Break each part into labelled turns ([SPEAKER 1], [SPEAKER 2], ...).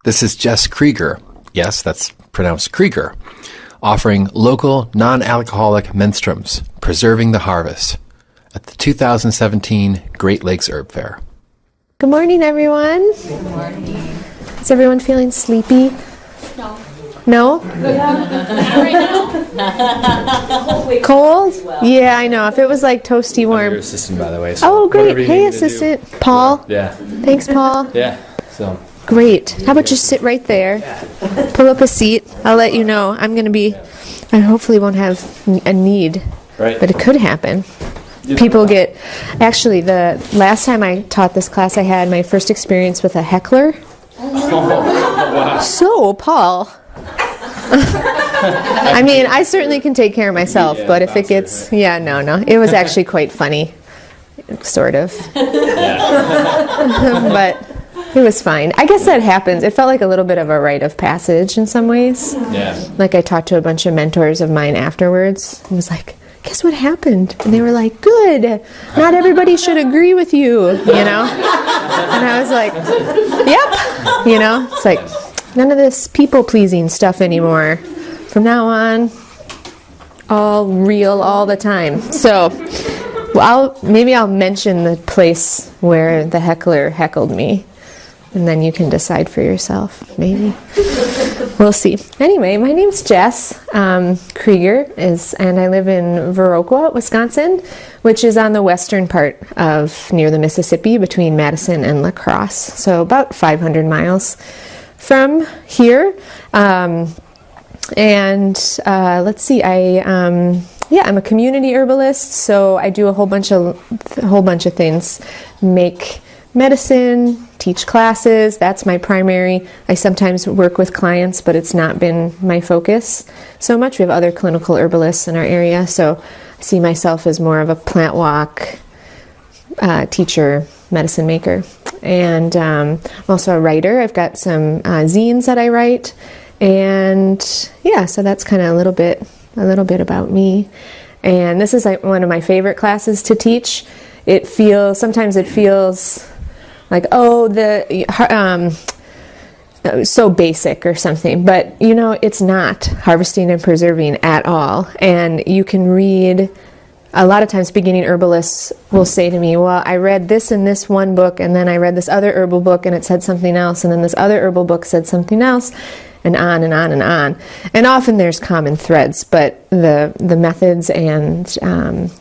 [SPEAKER 1] This is Jess Krueger. Yes, that's pronounced Krueger. Offering local, non-alcoholic menstruums, preserving the harvest at the 2017 Great Lakes Herb Faire.
[SPEAKER 2] Good morning, everyone.
[SPEAKER 3] Good morning.
[SPEAKER 2] Is everyone feeling sleepy?
[SPEAKER 3] No.
[SPEAKER 2] No?
[SPEAKER 3] Not right now.
[SPEAKER 2] Cold? Yeah, I know. If it was like toasty
[SPEAKER 4] I'm
[SPEAKER 2] warm.
[SPEAKER 4] your assistant, by the way. So
[SPEAKER 2] Oh, great.
[SPEAKER 4] whatever you
[SPEAKER 2] Hey,
[SPEAKER 4] need me to do.
[SPEAKER 2] assistant. Paul.
[SPEAKER 4] Yeah.
[SPEAKER 2] Thanks, Paul.
[SPEAKER 4] Yeah. So.
[SPEAKER 2] Great. How about you sit right there? Pull up a seat. I'll let you know. I'm going to be, I hopefully won't have a need,
[SPEAKER 4] Right.
[SPEAKER 2] but it could happen. People get, actually, the last time I taught this class, I had my first experience with a heckler.
[SPEAKER 4] Wow.
[SPEAKER 2] So, Paul. I mean, I certainly can take care of myself,
[SPEAKER 4] Yeah,
[SPEAKER 2] but if it gets, yeah, no. It was actually quite funny, sort of. But it was fine. I guess that happens. It felt like a little bit of a rite of passage in some ways.
[SPEAKER 4] Yeah.
[SPEAKER 2] Like I talked to a bunch of mentors of mine afterwards. It was like, guess what happened? And they were like, good. Not everybody should agree with you, you know? And I was like, yep. You know, it's like, none of this people-pleasing stuff anymore. From now on, all real all the time. So, well, maybe I'll mention the place where the heckler heckled me. And then you can decide for yourself, maybe. We'll see. Anyway, my name's Jess Krueger, and I live in Viroqua, Wisconsin, which is on the western part of near the Mississippi between Madison and La Crosse. So about 500 miles from here. Let's see, I'm a community herbalist, so I do a whole bunch of things. Make medicine, teach classes, that's my primary. I sometimes work with clients, but it's not been my focus so much. We have other clinical herbalists in our area, so I see myself as more of a plant walk teacher, medicine maker. And I'm also a writer. I've got some zines that I write. And yeah, so that's kind of a little bit about me. And this is like one of my favorite classes to teach. Sometimes it feels like, so basic or something, but you know, it's not harvesting and preserving at all. And you can read, a lot of times beginning herbalists will say to me, well, I read this in this one book, and then I read this other herbal book and it said something else, and then this other herbal book said something else, and on and on and on. And often there's common threads, but the methods and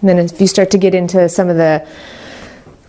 [SPEAKER 2] then if you start to get into some of the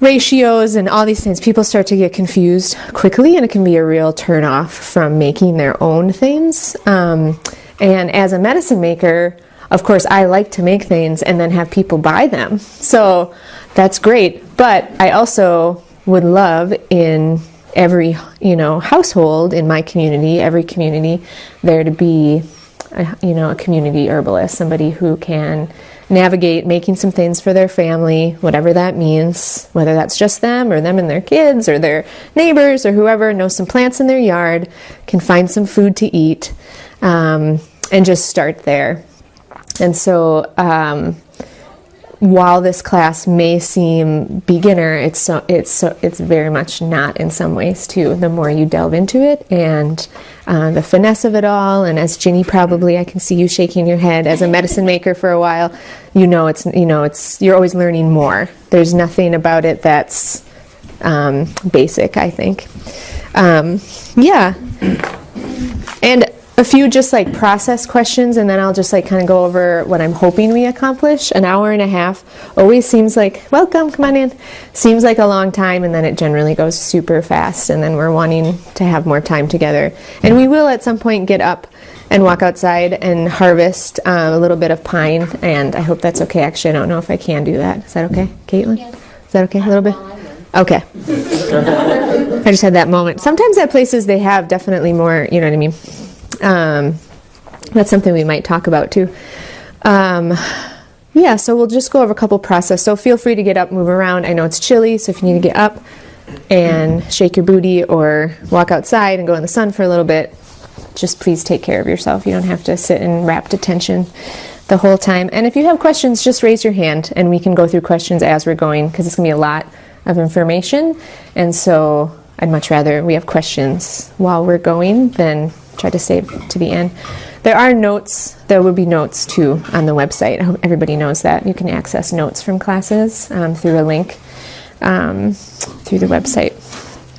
[SPEAKER 2] ratios and all these things, people start to get confused quickly, and it can be a real turn off from making their own things. And as a medicine maker, of course, I like to make things and then have people buy them. So that's great. But I also would love in every, household in my community, every community, there to be, a community herbalist, somebody who can navigate making some things for their family, whatever that means, whether that's just them or them and their kids or their neighbors or whoever knows some plants in their yard, can find some food to eat, and just start there. And so while this class may seem beginner, it's very much not in some ways too. The more you delve into it and the finesse of it all, and as Ginny probably, I can see you shaking your head as a medicine maker for a while. You're always learning more. There's nothing about it that's basic, I think. And a few just like process questions, and then I'll just like kind of go over what I'm hoping we accomplish. An hour and a half always seems like, welcome, come on in, seems like a long time, and then it generally goes super fast, and then we're wanting to have more time together. And we will at some point get up and walk outside and harvest a little bit of pine, and I hope that's okay. Actually, I don't know if I can do that. Is that okay, Caitlin?
[SPEAKER 3] Yes.
[SPEAKER 2] Is that okay, a little bit? Okay. I just had that moment. Sometimes at places they have definitely more, you know what I mean? That's something we might talk about too. So we'll just go over a couple process. So feel free to get up, move around. I know it's chilly, so if you need to get up and shake your booty or walk outside and go in the sun for a little bit, just please take care of yourself. You don't have to sit in rapt attention the whole time. And if you have questions, just raise your hand and we can go through questions as we're going, because it's going to be a lot of information. And so I'd much rather we have questions while we're going than try to save to the end. There are notes. There will be notes too on the website. I hope everybody knows that. You can access notes from classes through a link through the website.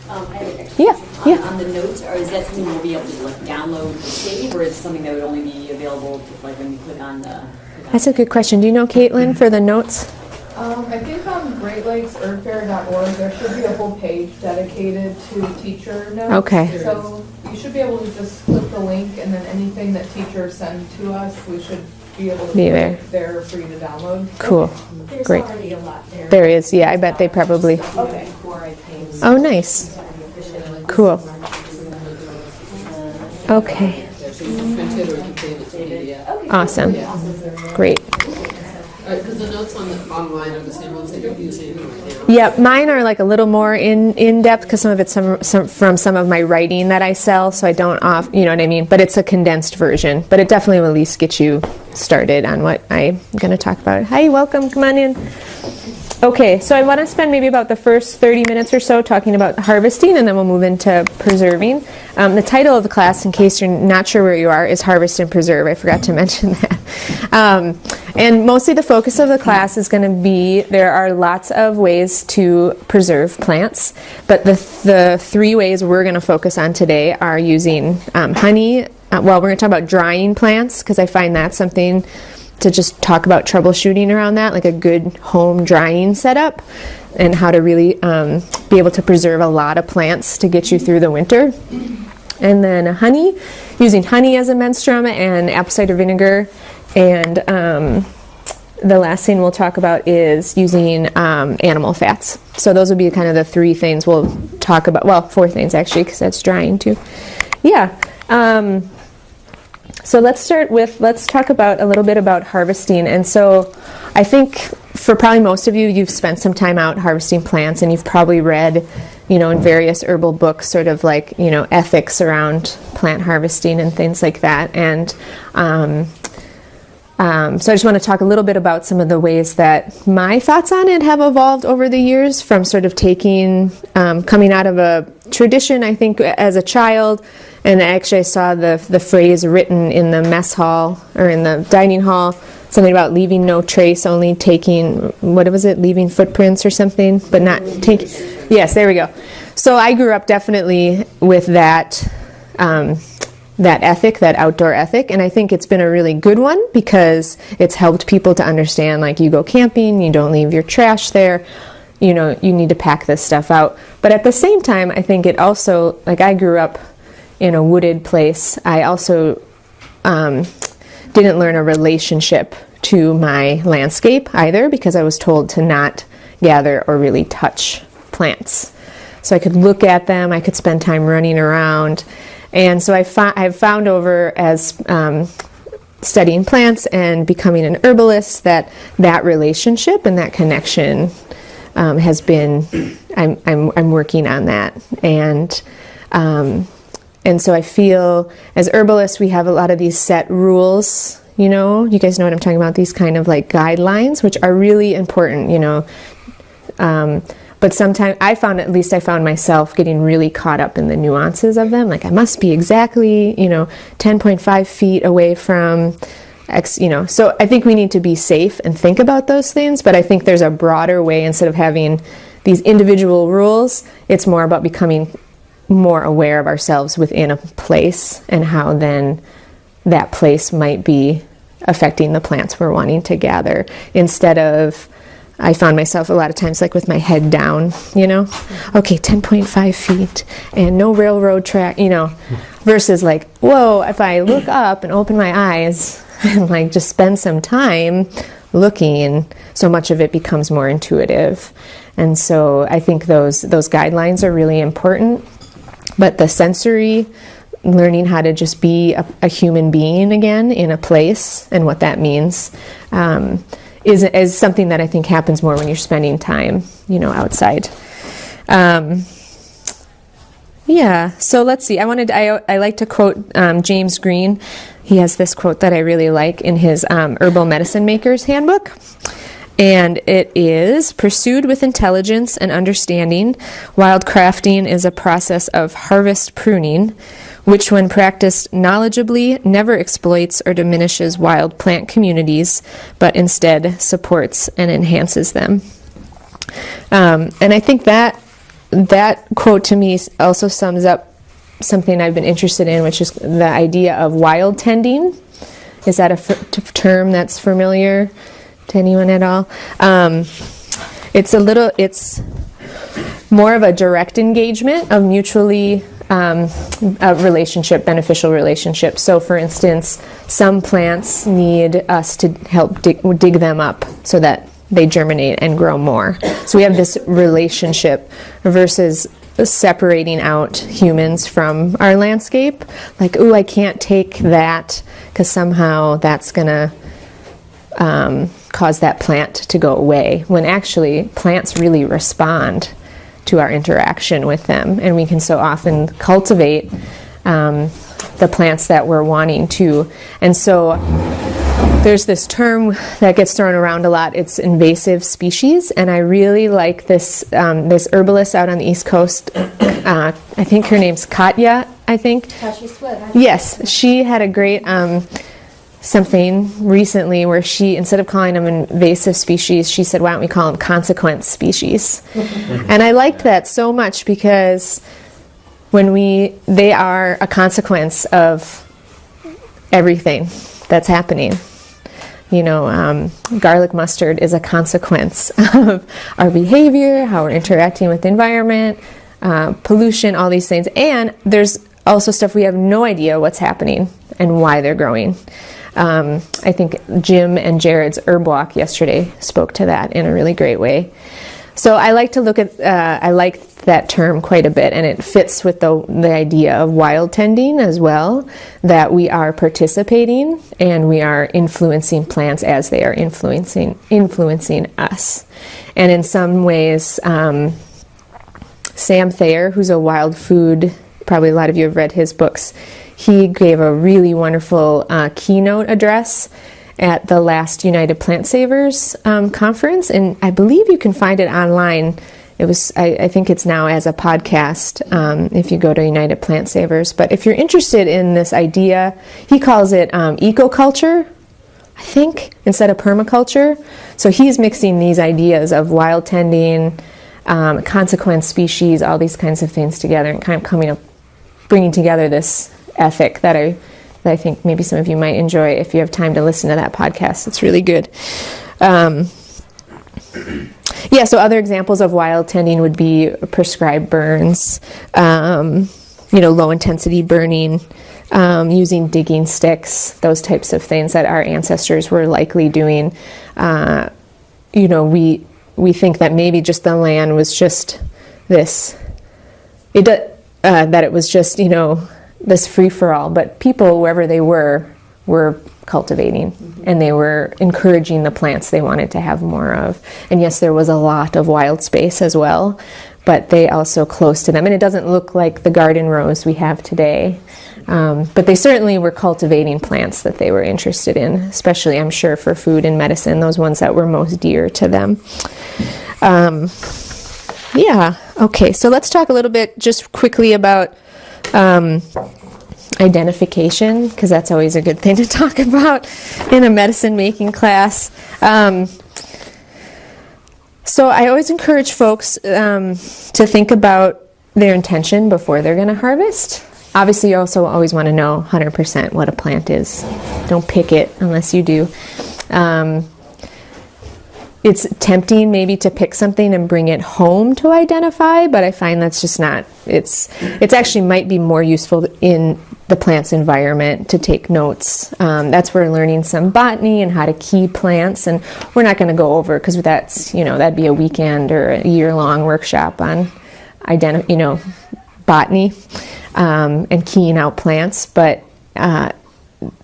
[SPEAKER 5] I have an extra
[SPEAKER 2] Yeah,
[SPEAKER 5] question.
[SPEAKER 2] yeah.
[SPEAKER 5] On the notes, or is that something we'll be able to like download and save, or is it something that would only be available to, like when you click on the?
[SPEAKER 2] That's a good question. Do you know, Caitlin, for the notes?
[SPEAKER 6] I think on greatlakeseherbfaire.org there should be a whole page dedicated to teacher notes.
[SPEAKER 2] Okay.
[SPEAKER 6] So you should be able to just click the link, and then anything that teachers send to us, we should be able to
[SPEAKER 2] Be
[SPEAKER 6] put
[SPEAKER 2] there.
[SPEAKER 6] it there for you to download.
[SPEAKER 2] Cool.
[SPEAKER 3] There's
[SPEAKER 2] Great.
[SPEAKER 3] already a lot there.
[SPEAKER 2] There is. Yeah, I bet they probably.
[SPEAKER 6] Okay.
[SPEAKER 3] Before I came.
[SPEAKER 2] Oh, nice. Cool. Okay. Awesome. Great.
[SPEAKER 7] Because the notes online are the same ones that you're using.
[SPEAKER 2] Yeah, mine are like a little more in depth because some of it's from some of my writing that I sell, so I don't you know what I mean? But it's a condensed version. But it definitely will at least get you started on what I'm going to talk about. Hi, welcome. Come on in. Okay, so I want to spend maybe about the first 30 minutes or so talking about harvesting, and then we'll move into preserving. The title of the class, in case you're not sure where you are, is Harvest and Preserve. I forgot to mention that. And mostly the focus of the class is going to be, there are lots of ways to preserve plants, but the three ways we're going to focus on today are using honey. Well, we're going to talk about drying plants, because I find that's something to just talk about troubleshooting around that, like a good home drying setup, and how to really be able to preserve a lot of plants to get you through the winter. And then honey, using honey as a menstruum and apple cider vinegar. And the last thing we'll talk about is using animal fats. So those would be kind of the three things we'll talk about. Well, four things actually, because that's drying too. Yeah. So let's talk about a little bit about harvesting. And so I think for probably most of you, you've spent some time out harvesting plants, and you've probably read, you know, in various herbal books, sort of like, you know, ethics around plant harvesting and things like that. And so I just want to talk a little bit about some of the ways that my thoughts on it have evolved over the years, from sort of coming out of a tradition, I think, as a child. And actually I saw the phrase written in the mess hall, or in the dining hall, something about leaving no trace, only taking, what was it, leaving footprints or something, but not taking, yes, there we go. So I grew up definitely with that ethic, that outdoor ethic, and I think it's been a really good one, because it's helped people to understand, like, you go camping, you don't leave your trash there, you know, you need to pack this stuff out. But at the same time, I think it also, like, I grew up in a wooded place. I also didn't learn a relationship to my landscape either, because I was told to not gather or really touch plants. So I could look at them, I could spend time running around. And so I've found over, as studying plants and becoming an herbalist, that relationship and that connection has been, I'm working on that. And so I feel, as herbalists, we have a lot of these set rules, you know, you guys know what I'm talking about, these kind of like guidelines, which are really important, you know. But sometimes I found myself getting really caught up in the nuances of them. Like, I must be exactly, you know, 10.5 feet away from X, you know. So I think we need to be safe and think about those things. But I think there's a broader way, instead of having these individual rules, it's more about becoming more aware of ourselves within a place, and how then that place might be affecting the plants we're wanting to gather. Instead of, I found myself a lot of times like with my head down, you know, okay, 10.5 feet and no railroad track, you know, versus like, whoa, if I look up and open my eyes and like just spend some time looking, so much of it becomes more intuitive. And so I think those guidelines are really important. But the sensory, learning how to just be a human being again in a place, and what that means, is something that I think happens more when you're spending time, you know, outside. Yeah, so let's see. I like to quote James Green. He has this quote that I really like in his Herbal Medicine Maker's Handbook. And it is pursued with intelligence and understanding. Wildcrafting is a process of harvest pruning, which when practiced knowledgeably never exploits or diminishes wild plant communities, but instead supports and enhances them. And I think that quote to me also sums up something I've been interested in, which is the idea of wild tending. Is that a term that's familiar to anyone at all? It's more of a direct engagement of mutually a beneficial relationship. So for instance, some plants need us to help dig them up so that they germinate and grow more. So we have this relationship versus separating out humans from our landscape. Like, ooh, I can't take that because somehow that's going to cause that plant to go away. When actually plants really respond to our interaction with them. And we can so often cultivate the plants that we're wanting to. And so there's this term that gets thrown around a lot. It's invasive species, and I really like this this herbalist out on the East Coast. I think her name's Katya. I think. Yes, she had a great something recently where she, instead of calling them invasive species, she said, "Why don't we call them consequence species?" And I liked that so much because they are a consequence of everything that's happening. Garlic mustard is a consequence of our behavior, how we're interacting with the environment, pollution, all these things. And there's also stuff we have no idea what's happening and why they're growing. I think Jim and Jared's Herb Walk yesterday spoke to that in a really great way. So I like to look at, I like that term quite a bit, and it fits with the idea of wild tending as well, that we are participating and we are influencing plants as they are influencing us. And in some ways, Sam Thayer, who's a wild food, probably a lot of you have read his books, he gave a really wonderful keynote address at the last United Plant Savers conference, and I believe you can find it online. It was, I think it's now as a podcast if you go to United Plant Savers. But if you're interested in this idea, he calls it ecoculture, I think, instead of permaculture. So he's mixing these ideas of wild tending, consequence species, all these kinds of things together, and kind of bringing together this ethic that I think maybe some of you might enjoy if you have time to listen to that podcast. It's really good. So other examples of wild tending would be prescribed burns, low intensity burning, using digging sticks, those types of things that our ancestors were likely doing. We think that maybe just the land was just this, that it was just, this free-for-all, but people, wherever they were cultivating, and they were encouraging the plants they wanted to have more of. And yes, there was a lot of wild space as well, but they also close to them. And it doesn't look like the garden rows we have today, but they certainly were cultivating plants that they were interested in, especially, I'm sure, for food and medicine, those ones that were most dear to them. Okay, so let's talk a little bit just quickly about identification, because that's always a good thing to talk about in a medicine making class. So I always encourage folks to think about their intention before they're going to harvest. Obviously, you also always want to know 100% what a plant is. Don't pick it unless you do. It's tempting maybe to pick something and bring it home to identify, but I find that's just not, it's actually might be more useful in the plant's environment to take notes. That's where learning some botany and how to key plants, and we're not going to go over, because that's, that'd be a weekend or a year-long workshop on botany and keying out plants, but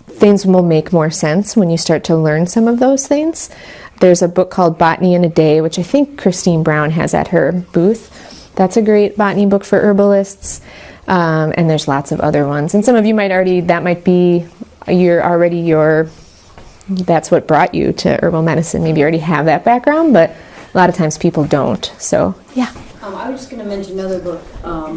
[SPEAKER 2] things will make more sense when you start to learn some of those things. There's a book called Botany in a Day, which I think Christine Brown has at her booth. That's a great botany book for herbalists. And there's lots of other ones. And some of you might already, that might be your that's what brought you to herbal medicine. Maybe you already have that background, but a lot of times people don't. So, yeah.
[SPEAKER 5] I was just going to mention another book.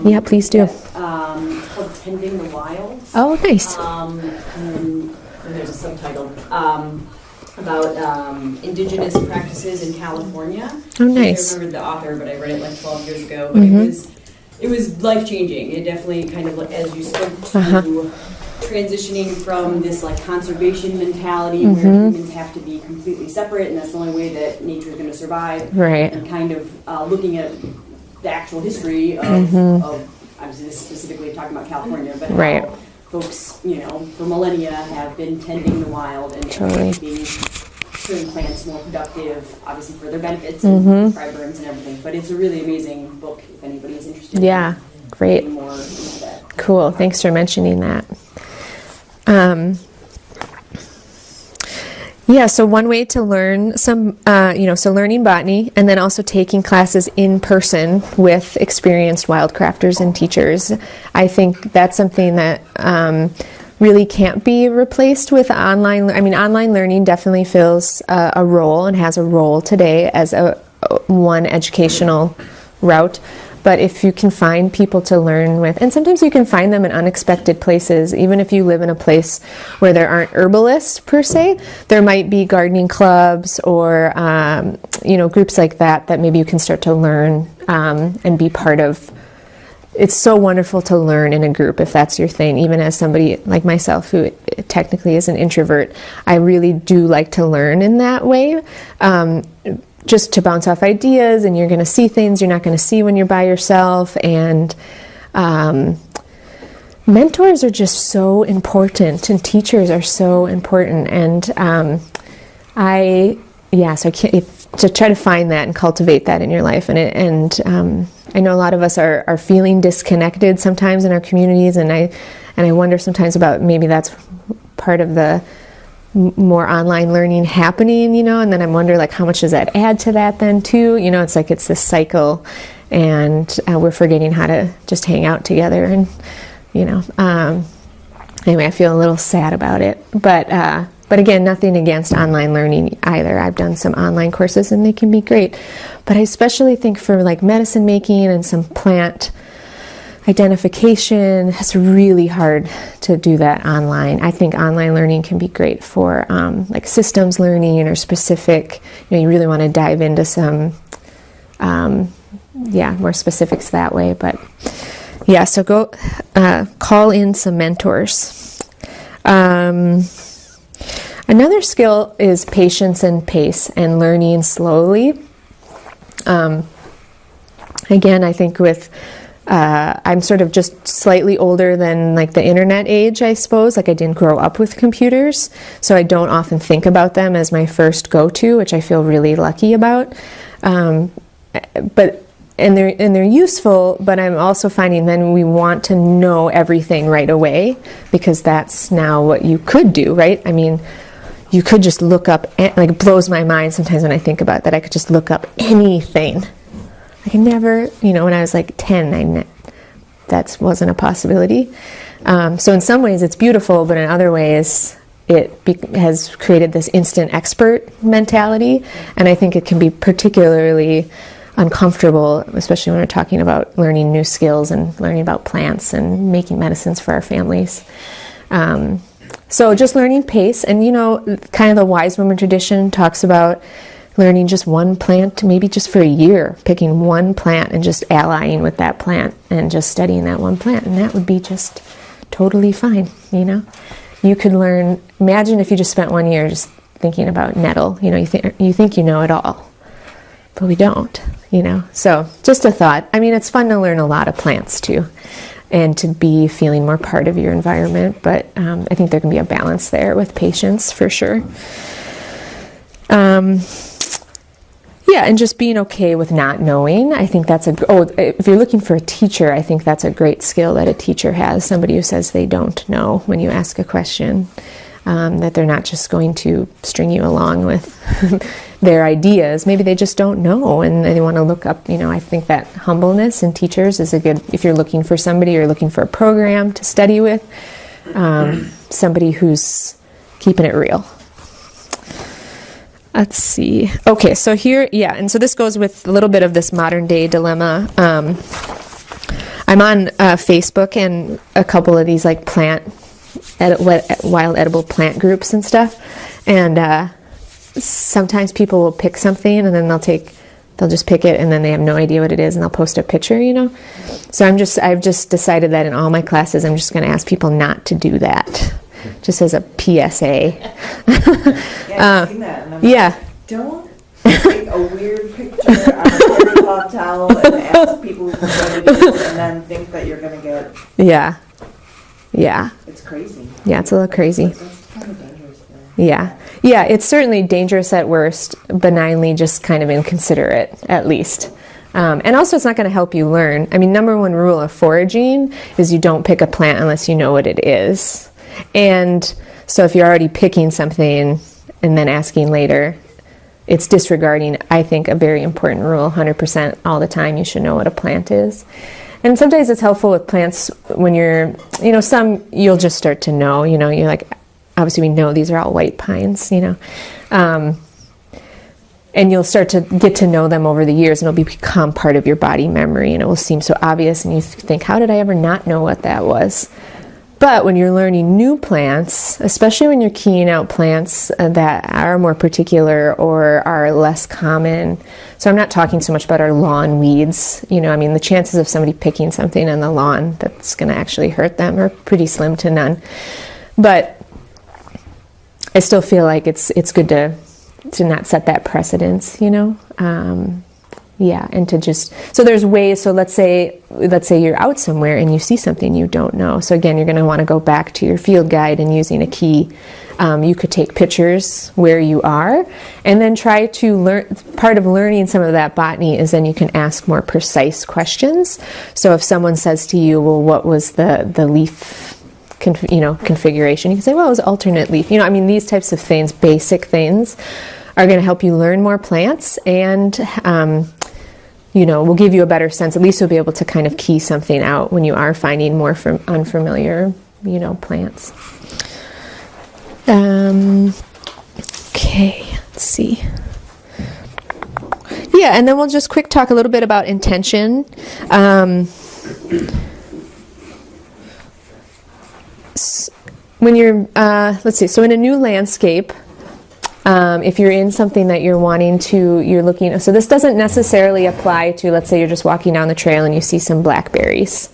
[SPEAKER 2] Yeah, please do.
[SPEAKER 5] Called Tending the Wild.
[SPEAKER 2] Oh, nice.
[SPEAKER 5] And there's a subtitle about indigenous practices in California.
[SPEAKER 2] Oh, nice.
[SPEAKER 5] I remember the author, but I read it like 12 years ago. But it was life-changing. It definitely kind of, as you spoke to transitioning from this like conservation mentality where humans have to be completely separate and that's the only way that nature is going to survive.
[SPEAKER 2] Right.
[SPEAKER 5] And kind of looking at the actual history of obviously this specifically talking about California, but how folks, for millennia have been tending the wild and making certain plants more productive, obviously for their benefits and fibers and everything. But it's a really amazing book if anybody is interested.
[SPEAKER 2] Yeah, great.
[SPEAKER 5] In more into that.
[SPEAKER 2] Cool. Thanks for mentioning that. Yeah, so one way to learn so learning botany and then also taking classes in person with experienced wildcrafters and teachers. I think that's something that really can't be replaced with online. I mean, online learning definitely fills a role and has a role today as one educational route. But if you can find people to learn with, and sometimes you can find them in unexpected places, even if you live in a place where there aren't herbalists per se, there might be gardening clubs or, groups like that maybe you can start to learn and be part of. It's so wonderful to learn in a group if that's your thing. Even as somebody like myself who technically is an introvert, I really do like to learn in that way. Just to bounce off ideas, and you're going to see things you're not going to see when you're by yourself. And mentors are just so important, and teachers are so important. And so I can't to try to find that and cultivate that in your life. And I know a lot of us are feeling disconnected sometimes in our communities, and I wonder sometimes about maybe that's part of the more online learning happening, and then I wonder how much does that add to that then too? It's like it's this cycle, and we're forgetting how to just hang out together, and anyway, I feel a little sad about it, but again, nothing against online learning either. I've done some online courses and they can be great, but I especially think for medicine making and some plant identification, it's really hard to do that online. I think online learning can be great for systems learning or specific, you really want to dive into some more specifics that way. But yeah, so go call in some mentors. Another skill is patience and pace and learning slowly. Again, I think with I'm sort of just slightly older than the internet age, I suppose. I didn't grow up with computers, so I don't often think about them as my first go-to, which I feel really lucky about. But they're useful, but I'm also finding then we want to know everything right away because that's now what you could do, right? I mean, you could just look up, it blows my mind sometimes when I think about that. I could just look up anything. I can never, when I was 10, that wasn't a possibility. So in some ways it's beautiful, but in other ways it has created this instant expert mentality, and I think it can be particularly uncomfortable, especially when we're talking about learning new skills and learning about plants and making medicines for our families. So just learning pace, and kind of the wise woman tradition talks about learning just one plant, maybe just for a year, picking one plant and just allying with that plant and just studying that one plant, and that would be just totally fine. You could learn. Imagine if you just spent 1 year just thinking about nettle. You think you know it all, but we don't. So just a thought. I mean, it's fun to learn a lot of plants too, and to be feeling more part of your environment. But I think there can be a balance there with patience for sure. Yeah, and just being okay with not knowing. I think that's if you're looking for a teacher, I think that's a great skill that a teacher has. Somebody who says they don't know when you ask a question, that they're not just going to string you along with their ideas. Maybe they just don't know and they want to look up. I think that humbleness in teachers is a good, if you're looking for somebody or looking for a program to study with, somebody who's keeping it real. Let's see. Okay, so here, yeah, and so this goes with a little bit of this modern day dilemma. I'm on Facebook and a couple of these like wild edible plant groups and stuff, and sometimes people will pick something and then they'll just pick it and then they have no idea what it is and they'll post a picture, you know. So I've just decided that in all my classes I'm just going to ask people not to do that, just as a PSA.
[SPEAKER 8] Yeah, I've seen that. And I'm
[SPEAKER 2] Yeah.
[SPEAKER 8] like, don't take a weird picture on a tablecloth towel and ask people what it is and then think that you're going to get.
[SPEAKER 2] Yeah. Yeah.
[SPEAKER 8] It's crazy.
[SPEAKER 2] Yeah, it's a little crazy.
[SPEAKER 8] It's kind of dangerous. Though.
[SPEAKER 2] Yeah. Yeah, it's certainly dangerous at worst, benignly just kind of inconsiderate at least. And also it's not going to help you learn. I mean, number one rule of foraging is you don't pick a plant unless you know what it is. And so if you're already picking something and then asking later, it's disregarding, I think, a very important rule. 100% all the time you should know what a plant is. And sometimes it's helpful with plants when you're, you know, some you'll just start to know, you know, you're like, obviously we know these are all white pines, you know. And you'll start to get to know them over the years and it'll become part of your body memory and it will seem so obvious and you think, how did I ever not know what that was? But when you're learning new plants, especially when you're keying out plants that are more particular or are less common, so I'm not talking so much about our lawn weeds, you know, I mean the chances of somebody picking something on the lawn that's going to actually hurt them are pretty slim to none. But I still feel like it's good to not set that precedence, you know. Yeah, and to just, so there's ways, so let's say you're out somewhere and you see something you don't know. So again, you're going to want to go back to your field guide and using a key. You could take pictures where you are and then try to learn. Part of learning some of that botany is then you can ask more precise questions. So if someone says to you, well, what was the leaf configuration? You can say, well, it was alternate leaf. You know, I mean, these types of things, basic things, are going to help you learn more plants and, you know, will give you a better sense. At least you'll be able to kind of key something out when you are finding more from unfamiliar, you know, plants. Okay, let's see. Yeah, and then we'll just quick talk a little bit about intention. When you're, let's see, so in a new landscape, if you're in something that you're wanting to, you're looking, so this doesn't necessarily apply to, let's say you're just walking down the trail and you see some blackberries.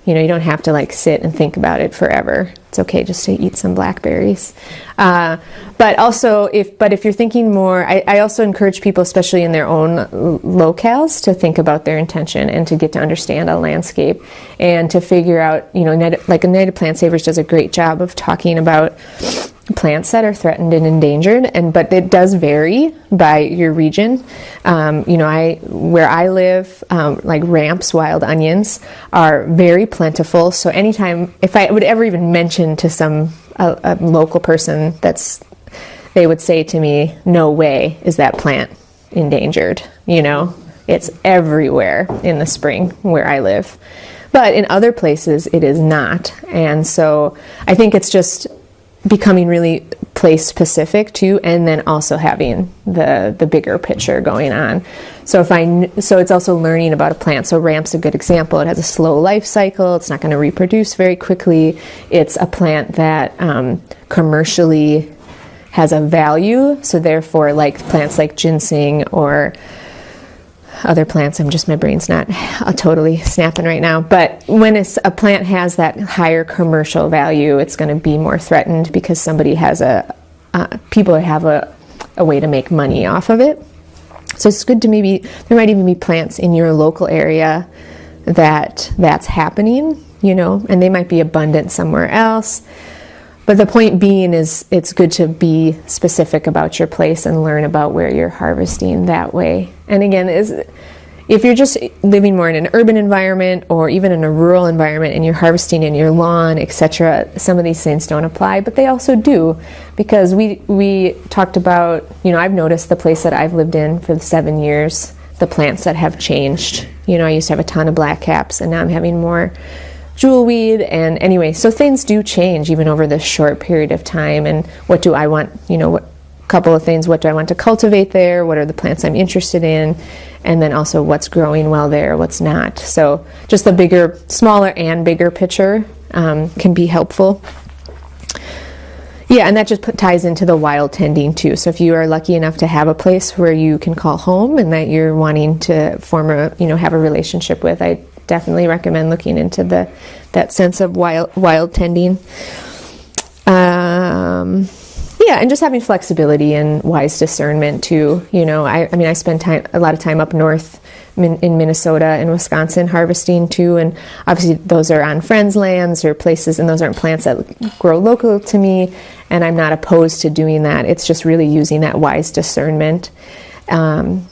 [SPEAKER 2] You know, you don't have to like sit and think about it forever. It's okay just to eat some blackberries. But also, if you're thinking more, I also encourage people, especially in their own locales, to think about their intention and to get to understand a landscape and to figure out, you know, like United Plant Savers does a great job of talking about plants that are threatened and endangered, but it does vary by your region. You know, where I live, like ramps, wild onions are very plentiful. So anytime, if I would ever even mention to a local person, they would say to me, "No way is that plant endangered." You know, it's everywhere in the spring where I live, but in other places it is not. And so I think it's just becoming really place specific too, and then also having the bigger picture going on. So so it's also learning about a plant. So ramp's a good example. It has a slow life cycle. It's not going to reproduce very quickly. It's a plant that commercially has a value. So therefore, like plants like ginseng or other plants, my brain's not totally snapping right now, but when a plant has that higher commercial value, it's going to be more threatened because somebody has people have a way to make money off of it. So it's good to there might even be plants in your local area that's happening, you know, and they might be abundant somewhere else. But the point being is it's good to be specific about your place and learn about where you're harvesting that way. And again, if you're just living more in an urban environment or even in a rural environment and you're harvesting in your lawn, etc., some of these things don't apply, but they also do, because we talked about, you know, I've noticed the place that I've lived in for 7 years, the plants that have changed. You know, I used to have a ton of blackcaps and now I'm having more jewelweed, and anyway, so things do change even over this short period of time. And what do I want, you know, what couple of things. What do I want to cultivate there? What are the plants I'm interested in? And then also what's growing well there, what's not. So just the bigger, smaller and bigger picture can be helpful. Yeah, and that just ties into the wild tending too. So if you are lucky enough to have a place where you can call home and that you're wanting to form a, have a relationship with, I definitely recommend looking into that sense of wild tending. Yeah, and just having flexibility and wise discernment too. I spend a lot of time up north in Minnesota and Wisconsin harvesting too, and obviously those are on friends' lands or places, and those aren't plants that grow local to me, and I'm not opposed to doing that. It's just really using that wise discernment. And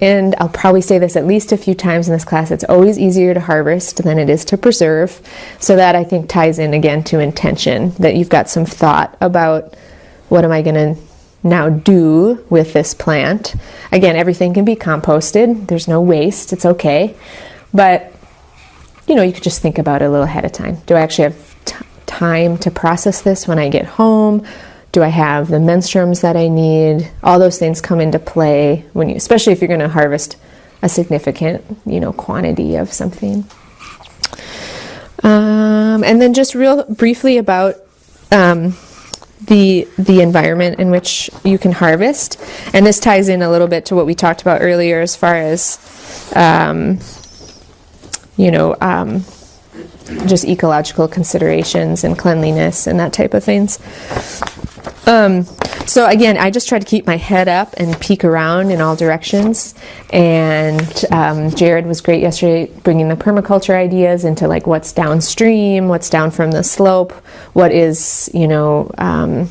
[SPEAKER 2] I'll probably say this at least a few times in this class, it's always easier to harvest than it is to preserve. So that I think ties in again to intention, that you've got some thought about what am I going to now do with this plant. Again, everything can be composted. There's no waste. It's okay. But, you could just think about it a little ahead of time. Do I actually have time to process this when I get home? Do I have the menstruums that I need? All those things come into play especially if you're going to harvest a significant, quantity of something. And then just real briefly about the environment in which you can harvest, and this ties in a little bit to what we talked about earlier as far as just ecological considerations and cleanliness and that type of things. So again, I just try to keep my head up and peek around in all directions. And Jared was great yesterday bringing the permaculture ideas into like what's downstream, what's down from the slope, what is, the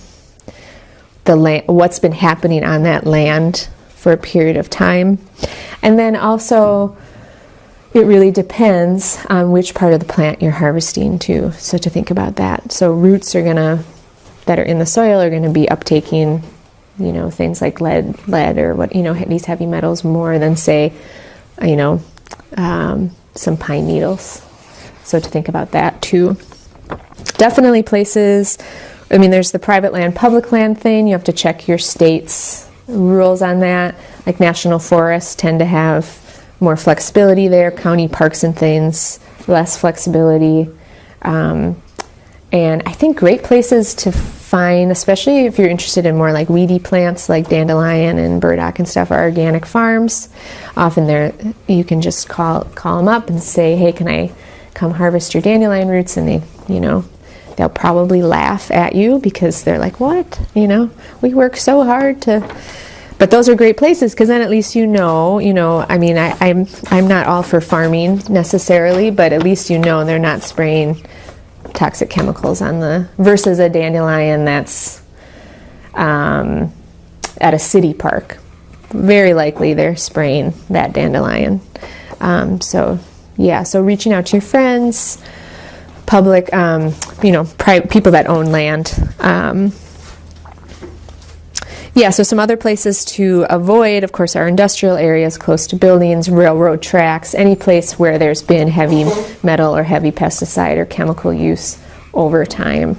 [SPEAKER 2] land, what's been happening on that land for a period of time. And then also, it really depends on which part of the plant you're harvesting too. So to think about that. So roots that are in the soil are going to be uptaking, things like lead or what, these heavy metals more than say, some pine needles. So to think about that too. Definitely places, there's the private land, public land thing. You have to check your state's rules on that. Like national forests tend to have more flexibility there. County parks and things, less flexibility. And I think great places to find, especially if you're interested in more like weedy plants like dandelion and burdock and stuff, are organic farms. Often you can just call them up and say, hey, can I come harvest your dandelion roots? And they'll probably laugh at you because they're like, what? We work so hard to... But those are great places because then at least I'm not all for farming necessarily, but at least they're not spraying toxic chemicals on versus a dandelion that's at a city park. Very likely they're spraying that dandelion. So reaching out to your friends, public, people that own land. So some other places to avoid, of course, are industrial areas close to buildings, railroad tracks, any place where there's been heavy metal or heavy pesticide or chemical use over time.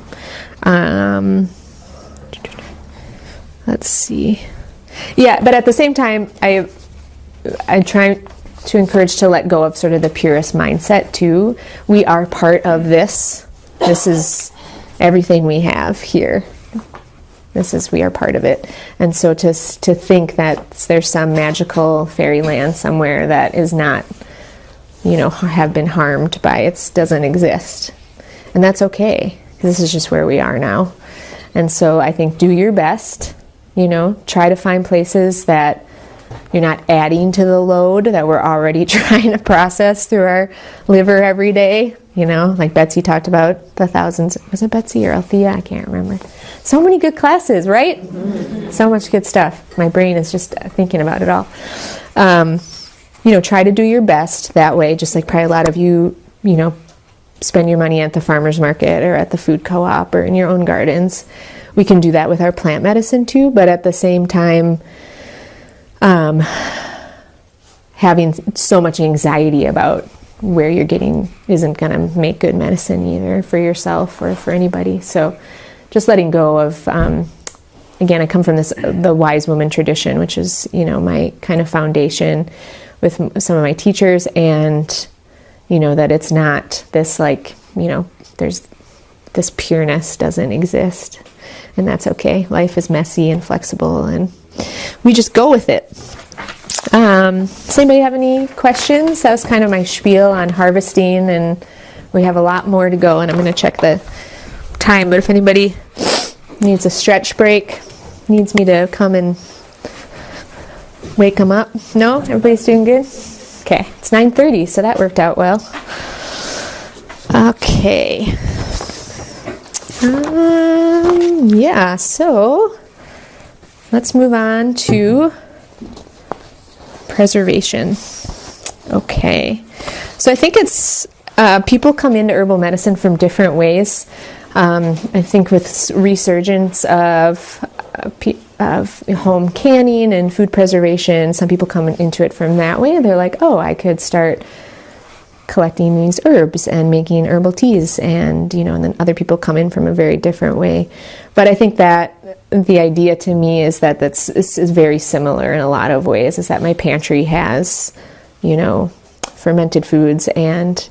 [SPEAKER 2] Let's see. Yeah, but at the same time, I try to encourage to let go of sort of the purist mindset too. We are part of this. This is everything we have here. We are part of it. And so to think that there's some magical fairyland somewhere that is not, have been harmed by it doesn't exist. And that's okay. This is just where we are now. And so I think do your best, try to find places that you're not adding to the load that we're already trying to process through our liver every day. Like Betsy talked about the thousands. Was it Betsy or Althea? I can't remember. So many good classes, right? Mm-hmm. So much good stuff. My brain is just thinking about it all. Try to do your best that way, just like probably a lot of you, spend your money at the farmer's market or at the food co-op or in your own gardens. We can do that with our plant medicine too, but at the same time, having so much anxiety about where you're getting isn't going to make good medicine either for yourself or for anybody. So just letting go of again, I come from the wise woman tradition, which is, my kind of foundation with some of my teachers, and, that it's not this there's this pureness doesn't exist, and that's okay. Life is messy and flexible, and we just go with it. Does anybody have any questions? That was kind of my spiel on harvesting, and we have a lot more to go, and I'm going to check the time, but if anybody needs a stretch break, needs me to come and wake them up. No? Everybody's doing good? Okay, it's 9:30, so that worked out well. Okay. Yeah, so let's move on to preservation. Okay. So I think it's, people come into herbal medicine from different ways. I think with resurgence of home canning and food preservation, some people come into it from that way. They're like, oh, I could start collecting these herbs and making herbal teas, and and then other people come in from a very different way. But I think that the idea to me is that this is very similar in a lot of ways, is that my pantry has, fermented foods and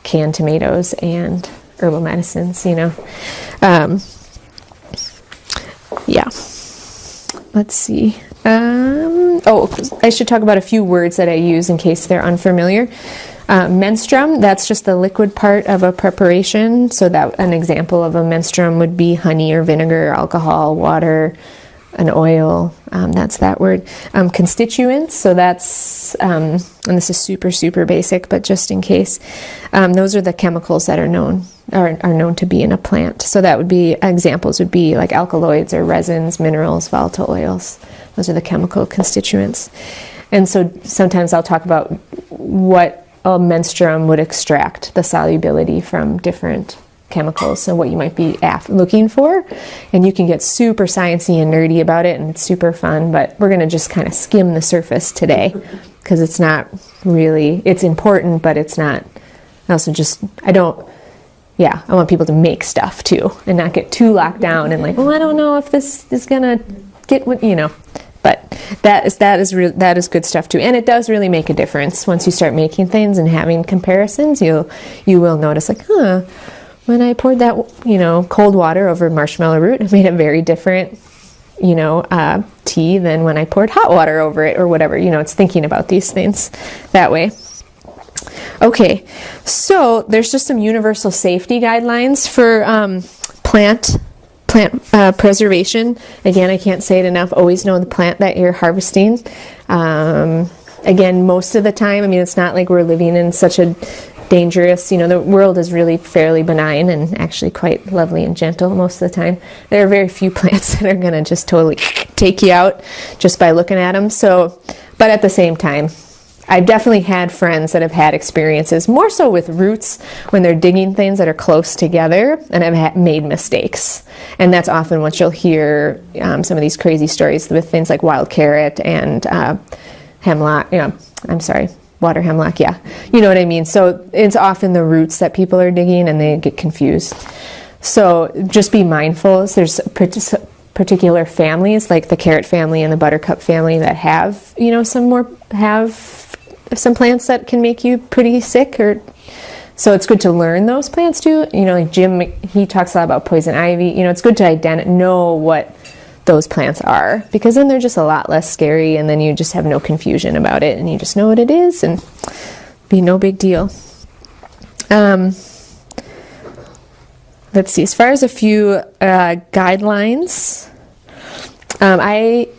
[SPEAKER 2] canned tomatoes and herbal medicines, yeah. Let's see. I should talk about a few words that I use in case they're unfamiliar. Menstruum, that's just the liquid part of a preparation. So that an example of a menstruum would be honey or vinegar, alcohol, water, an oil. That's that word. Constituents, so that's, and this is super, super basic, but just in case, those are the chemicals that are known to be in a plant. So that would be, examples would be like alkaloids or resins, minerals, volatile oils. Those are the chemical constituents. And so sometimes I'll talk about what a menstruum would extract, the solubility from different chemicals, so what you might be looking for. And you can get super sciencey and nerdy about it, and it's super fun, but we're going to just kind of skim the surface today, because it's not really, it's important, but it's not, I want people to make stuff too, and not get too locked down and like, well, I don't know if this is going to get what, but that is good stuff too. And it does really make a difference. Once you start making things and having comparisons, you will notice like, when I poured that, cold water over marshmallow root, it made a very different, tea than when I poured hot water over it or whatever. It's thinking about these things that way. Okay, so there's just some universal safety guidelines for plant preservation. Again, I can't say it enough. Always know the plant that you're harvesting. Again, most of the time, it's not like we're living in such a dangerous, the world is really fairly benign and actually quite lovely and gentle most of the time. There are very few plants that are going to just totally take you out just by looking at them. So, but at the same time, I've definitely had friends that have had experiences, more so with roots, when they're digging things that are close together, and have made mistakes. And that's often what you'll hear, some of these crazy stories with things like wild carrot and hemlock, water hemlock, yeah. You know what I mean? So it's often the roots that people are digging, and they get confused. So just be mindful. There's particular families, like the carrot family and the buttercup family, that have, some plants that can make you pretty sick, so it's good to learn those plants too. Like Jim, he talks a lot about poison ivy. It's good to know what those plants are, because then they're just a lot less scary, and then you just have no confusion about it, and you just know what it is, and be no big deal. Let's see, as far as a few guidelines,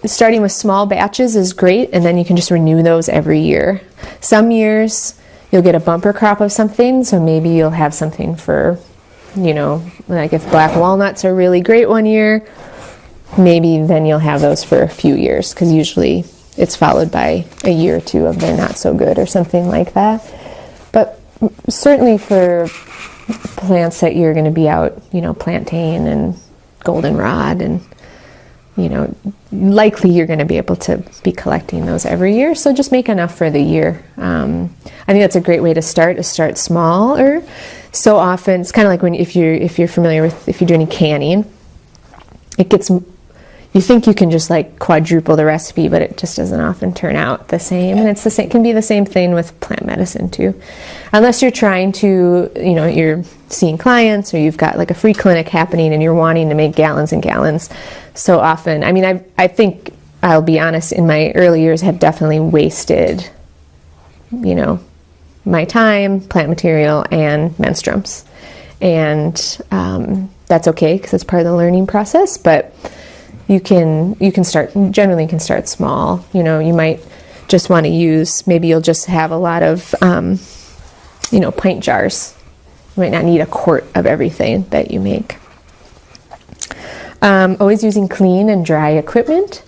[SPEAKER 2] starting with small batches is great, and then you can just renew those every year. Some years you'll get a bumper crop of something, so maybe you'll have something for, like if black walnuts are really great one year, maybe then you'll have those for a few years, because usually it's followed by a year or two of they're not so good or something like that. But certainly for plants that you're going to be out, plantain and goldenrod, and likely you're going to be able to be collecting those every year. So just make enough for the year. I think that's a great way to start smaller. So often it's kind of like if you're familiar with, if you do any canning, you think you can just like quadruple the recipe, but it just doesn't often turn out the same. And it's the same, can be the same thing with plant medicine too. Unless you're trying to, you're seeing clients or you've got like a free clinic happening and you're wanting to make gallons and gallons. So often, I mean, I think, I'll be honest, in my early years have definitely wasted, my time, plant material, and menstruums. And that's okay because it's part of the learning process, but you can start small. You might just want to use, maybe you'll just have a lot of, pint jars. You might not need a quart of everything that you make. Always using clean and dry equipment.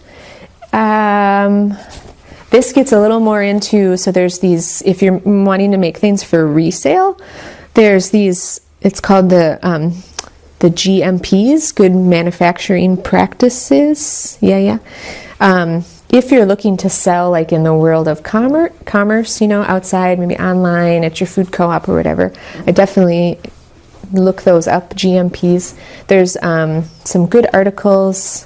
[SPEAKER 2] This gets a little more into, so there's these, if you're wanting to make things for resale, there's these, it's called the GMPs, Good Manufacturing Practices. If you're looking to sell like in the world of commerce, outside, maybe online, at your food co-op or whatever, I definitely look those up, GMPs. There's some good articles.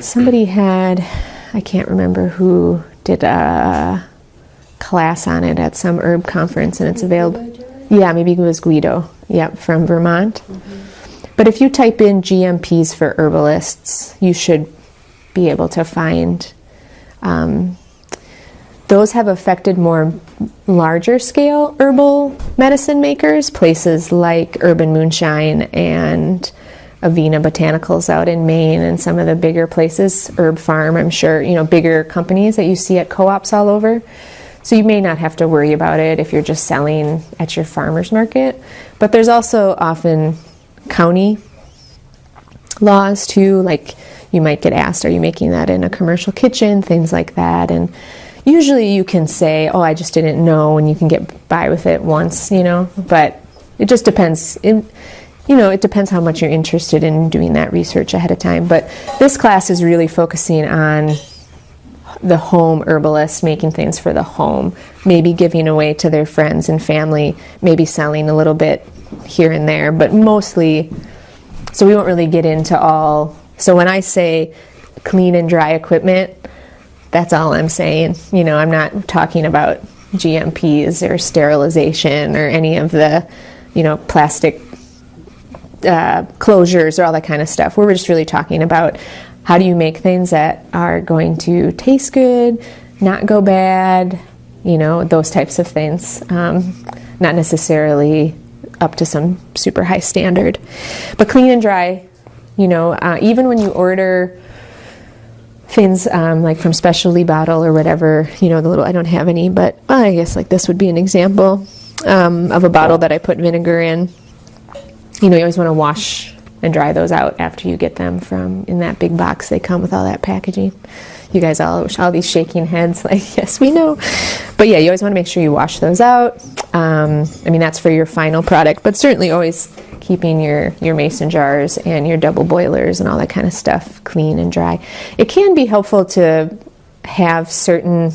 [SPEAKER 2] Somebody had, I can't remember who did a class on it at some herb conference, and it's available. Yeah, maybe it was Guido. Yep, from Vermont. But if you type in GMPs for herbalists, you should be able to find. Those have affected more larger scale herbal medicine makers, places like Urban Moonshine and Avena Botanicals out in Maine and some of the bigger places, Herb Farm, I'm sure, bigger companies that you see at co-ops all over. So you may not have to worry about it if you're just selling at your farmer's market. But there's also often county laws too, like you might get asked, are you making that in a commercial kitchen, things like that. And usually you can say, oh, I just didn't know, and you can get by with it once, but it just depends. It depends how much you're interested in doing that research ahead of time. But this class is really focusing on the home herbalist, making things for the home, maybe giving away to their friends and family, maybe selling a little bit here and there, but mostly, so we won't really get into all. So when I say clean and dry equipment, that's all I'm saying. I'm not talking about GMPs or sterilization or any of the, plastic closures or all that kind of stuff. We're just really talking about how do you make things that are going to taste good, not go bad, those types of things. Not necessarily up to some super high standard. But clean and dry, even when you order things like from Specialty Bottle or whatever, the little, I don't have any, but I guess like this would be an example of a bottle that I put vinegar in. You always want to wash and dry those out after you get them from in that big box. They come with all that packaging. You guys all these shaking heads like, yes, we know. But yeah, you always want to make sure you wash those out. That's for your final product, but certainly always keeping your mason jars and your double boilers and all that kind of stuff clean and dry. It can be helpful to have certain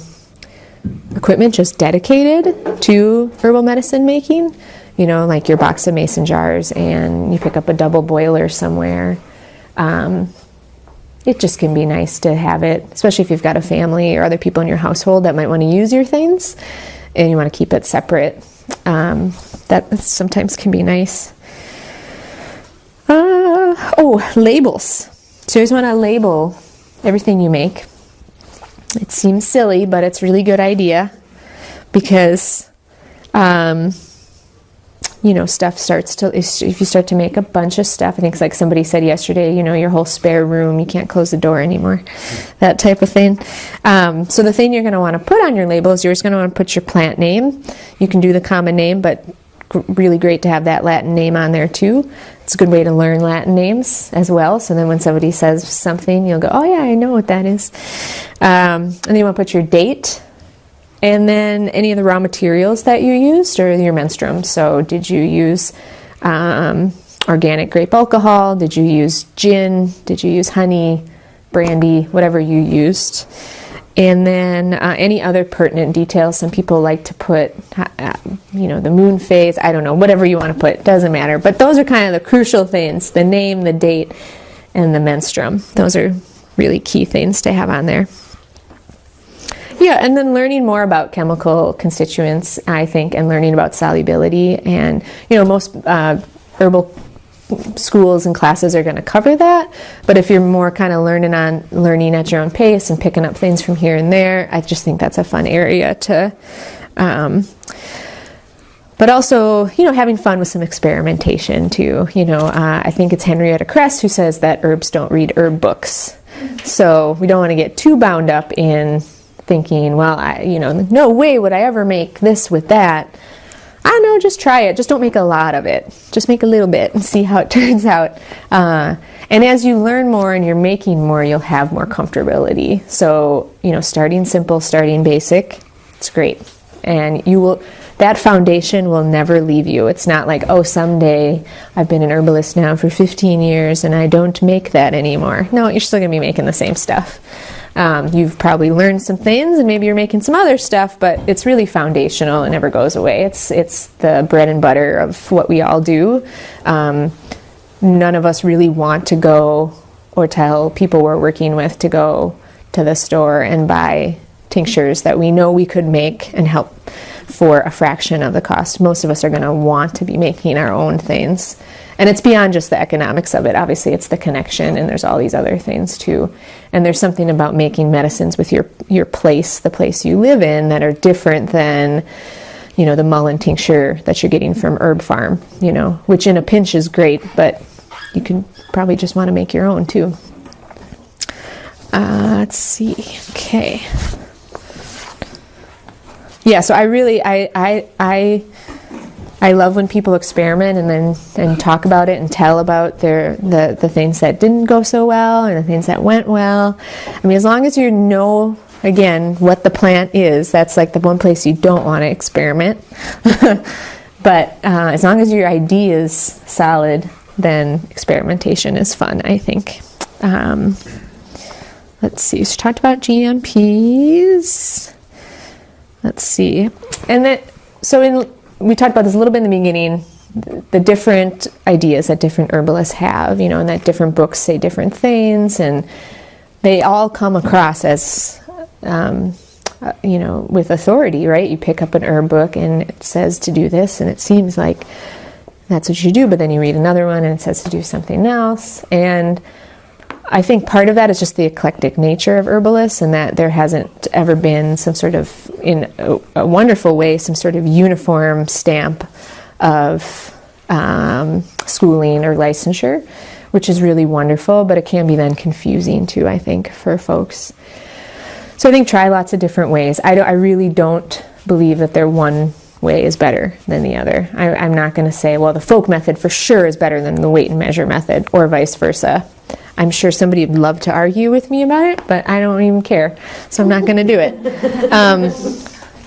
[SPEAKER 2] equipment just dedicated to herbal medicine making. Like your box of mason jars, and you pick up a double boiler somewhere. It just can be nice to have it, especially if you've got a family or other people in your household that might want to use your things, and you want to keep it separate. That sometimes can be nice. Labels. So you always want to label everything you make. It seems silly, but it's a really good idea because stuff starts to, if you start to make a bunch of stuff, I think it's like somebody said yesterday, your whole spare room, you can't close the door anymore, that type of thing. So the thing you're going to want to put on your label is you're just going to want to put your plant name. You can do the common name, but really great to have that Latin name on there too. It's a good way to learn Latin names as well. So then when somebody says something, you'll go, oh yeah, I know what that is. And then you want to put your date, and then any of the raw materials that you used or your menstruum. So did you use organic grape alcohol? Did you use gin? Did you use honey, brandy, whatever you used? And then any other pertinent details. Some people like to put, the moon phase. I don't know, whatever you want to put, doesn't matter. But those are kind of the crucial things, the name, the date, and the menstruum. Those are really key things to have on there. Yeah, and then learning more about chemical constituents, I think, and learning about solubility. And, most herbal schools and classes are going to cover that. But if you're more kind of learning at your own pace and picking up things from here and there, I just think that's a fun area to... but also, having fun with some experimentation too. I think it's Henrietta Kress who says that herbs don't read herb books. So we don't want to get too bound up in thinking, well, no way would I ever make this with that. I don't know, just try it. Just don't make a lot of it. Just make a little bit and see how it turns out. And as you learn more and you're making more, you'll have more comfortability. So, starting simple, starting basic, it's great. And that foundation will never leave you. It's not like, oh, someday I've been an herbalist now for 15 years and I don't make that anymore. No, you're still going to be making the same stuff. You've probably learned some things and maybe you're making some other stuff, but it's really foundational. It never goes away. It's the bread and butter of what we all do. None of us really want to go or tell people we're working with to go to the store and buy tinctures that we know we could make and help for a fraction of the cost. Most of us are going to want to be making our own things. And it's beyond just the economics of it. Obviously, it's the connection, and there's all these other things too. And there's something about making medicines with your place, the place you live in, that are different than, the mullein tincture that you're getting from Herb Farm, which in a pinch is great, but you can probably just want to make your own too. Let's see. Okay. Yeah, so I love when people experiment and talk about it and tell about the things that didn't go so well and the things that went well. I mean, as long as you know, again, what the plant is, that's like the one place you don't want to experiment. But as long as your idea is solid, then experimentation is fun, I think. Let's see, so we talked about GMPs. Let's see. And then, we talked about this a little bit in the beginning, the different ideas that different herbalists have, and that different books say different things, and they all come across as, with authority, right? You pick up an herb book and it says to do this, and it seems like that's what you do, but then you read another one and it says to do something else. And I think part of that is just the eclectic nature of herbalists, and that there hasn't ever been some sort of, in a wonderful way, some sort of uniform stamp of schooling or licensure, which is really wonderful, but it can be then confusing too, I think, for folks. So I think try lots of different ways. I really don't believe that one way is better than the other. I'm not going to say, well, the folk method for sure is better than the weight and measure method, or vice versa. I'm sure somebody would love to argue with me about it, but I don't even care, so I'm not going to do it.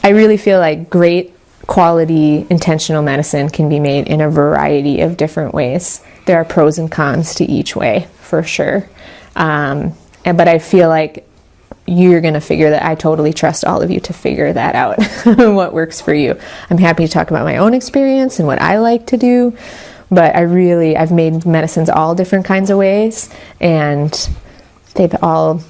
[SPEAKER 2] I really feel like great quality intentional medicine can be made in a variety of different ways. There are pros and cons to each way, for sure. But I feel like you're going to figure that. I totally trust all of you to figure that out, what works for you. I'm happy to talk about my own experience and what I like to do. But I've made medicines all different kinds of ways, and they've all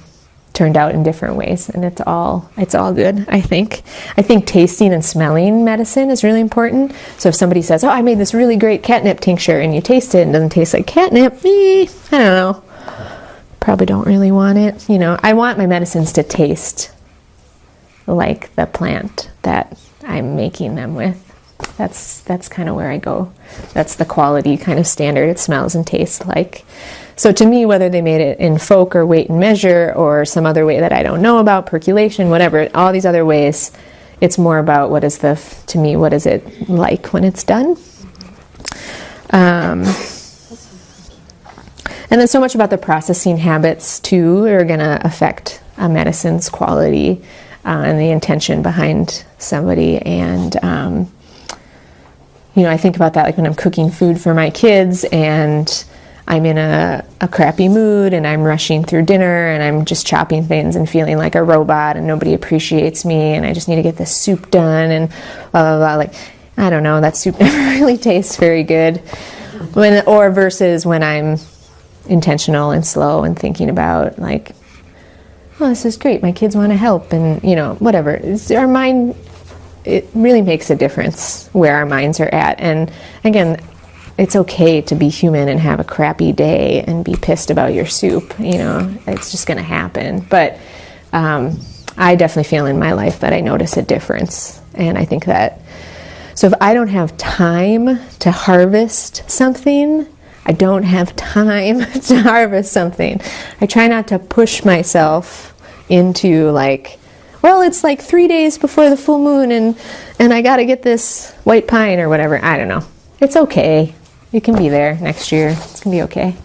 [SPEAKER 2] turned out in different ways, and it's all good, I think. I think tasting and smelling medicine is really important. So if somebody says, oh, I made this really great catnip tincture, and you taste it and it doesn't taste like catnip, I don't know. Probably don't really want it. I want my medicines to taste like the plant that I'm making them with. That's kind of where I go. That's the quality kind of standard. It smells and tastes like. So to me, whether they made it in folk or weight and measure or some other way that I don't know about, percolation, whatever, all these other ways, it's more about what is it like when it's done. And then so much about the processing habits too are going to affect a medicine's quality and the intention behind somebody. And I think about that like when I'm cooking food for my kids and I'm in a crappy mood and I'm rushing through dinner and I'm just chopping things and feeling like a robot and nobody appreciates me and I just need to get this soup done and blah, blah, blah. Like, I don't know, that soup never really tastes very good. Versus when I'm intentional and slow and thinking about like, oh, this is great. My kids want to help, and whatever. Our mind, it really makes a difference where our minds are at. And again, it's okay to be human and have a crappy day and be pissed about your soup. It's just going to happen. But I definitely feel in my life that I notice a difference. And I think that, so if I don't have time to harvest something, I don't have time to harvest something. I try not to push myself into like, well, it's like 3 days before the full moon and I got to get this white pine or whatever. I don't know. It's okay. It can be there next year. It's going to be okay.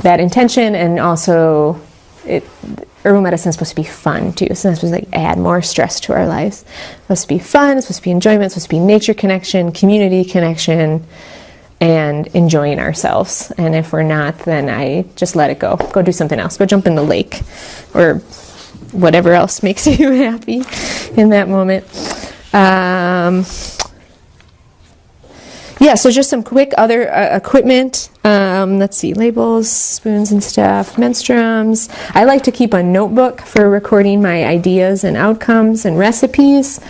[SPEAKER 2] That intention, and also herbal medicine is supposed to be fun too. So it's supposed to like add more stress to our lives. It's supposed to be fun. It's supposed to be enjoyment. It's supposed to be nature connection, community connection, and enjoying ourselves. And if we're not, then I just let it go. Go do something else. Go jump in the lake or whatever else makes you happy in that moment. So just some quick other equipment. Let's see, labels, spoons and stuff, menstruums. I like to keep a notebook for recording my ideas and outcomes and recipes.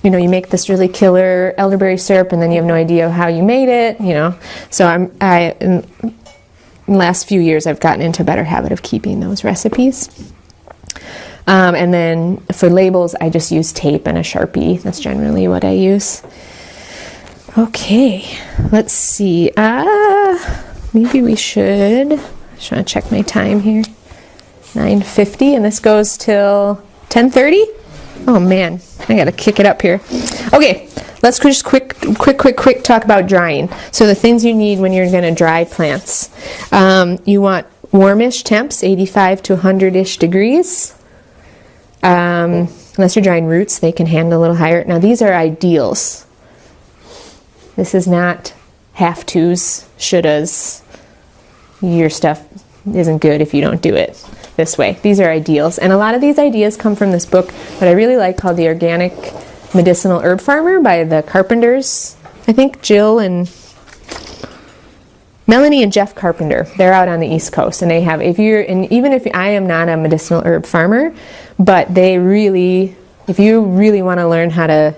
[SPEAKER 2] You make this really killer elderberry syrup and then you have no idea how you made it, So in the last few years, I've gotten into a better habit of keeping those recipes. And then for labels, I just use tape and a Sharpie. That's generally what I use. Okay, let's see. Maybe we should. I just want to check my time here. 9:50, and this goes till 10:30. Oh man, I gotta kick it up here. Okay, let's just quick talk about drying. So the things you need when you're gonna dry plants. You want warmish temps, 85 to 100-ish degrees. Unless you're drying roots, they can handle a little higher. Now these are ideals. This is not have-tos, shouldas. Your stuff isn't good if you don't do it this way. These are ideals. And a lot of these ideas come from this book that I really like called The Organic Medicinal Herb Farmer by the Carpenters. I think Jill and Melanie and Jeff Carpenter. They're out on the East Coast, and they have, even if I am not a medicinal herb farmer, but if you really want to learn how to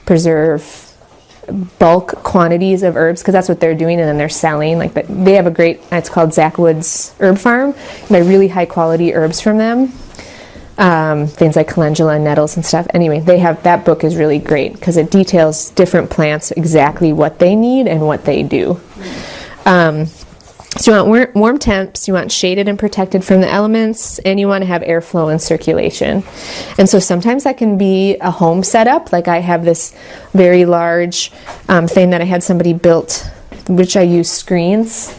[SPEAKER 2] preserve bulk quantities of herbs, because that's what they're doing, and then they're selling. They have it's called Zach Wood's Herb Farm. They have really high quality herbs from them, things like calendula and nettles and stuff. Anyway, that book is really great because it details different plants, exactly what they need and what they do. So you want warm temps, you want shaded and protected from the elements, and you want to have airflow and circulation. And so sometimes that can be a home setup. Like I have this very large thing that I had somebody built, which I use screens,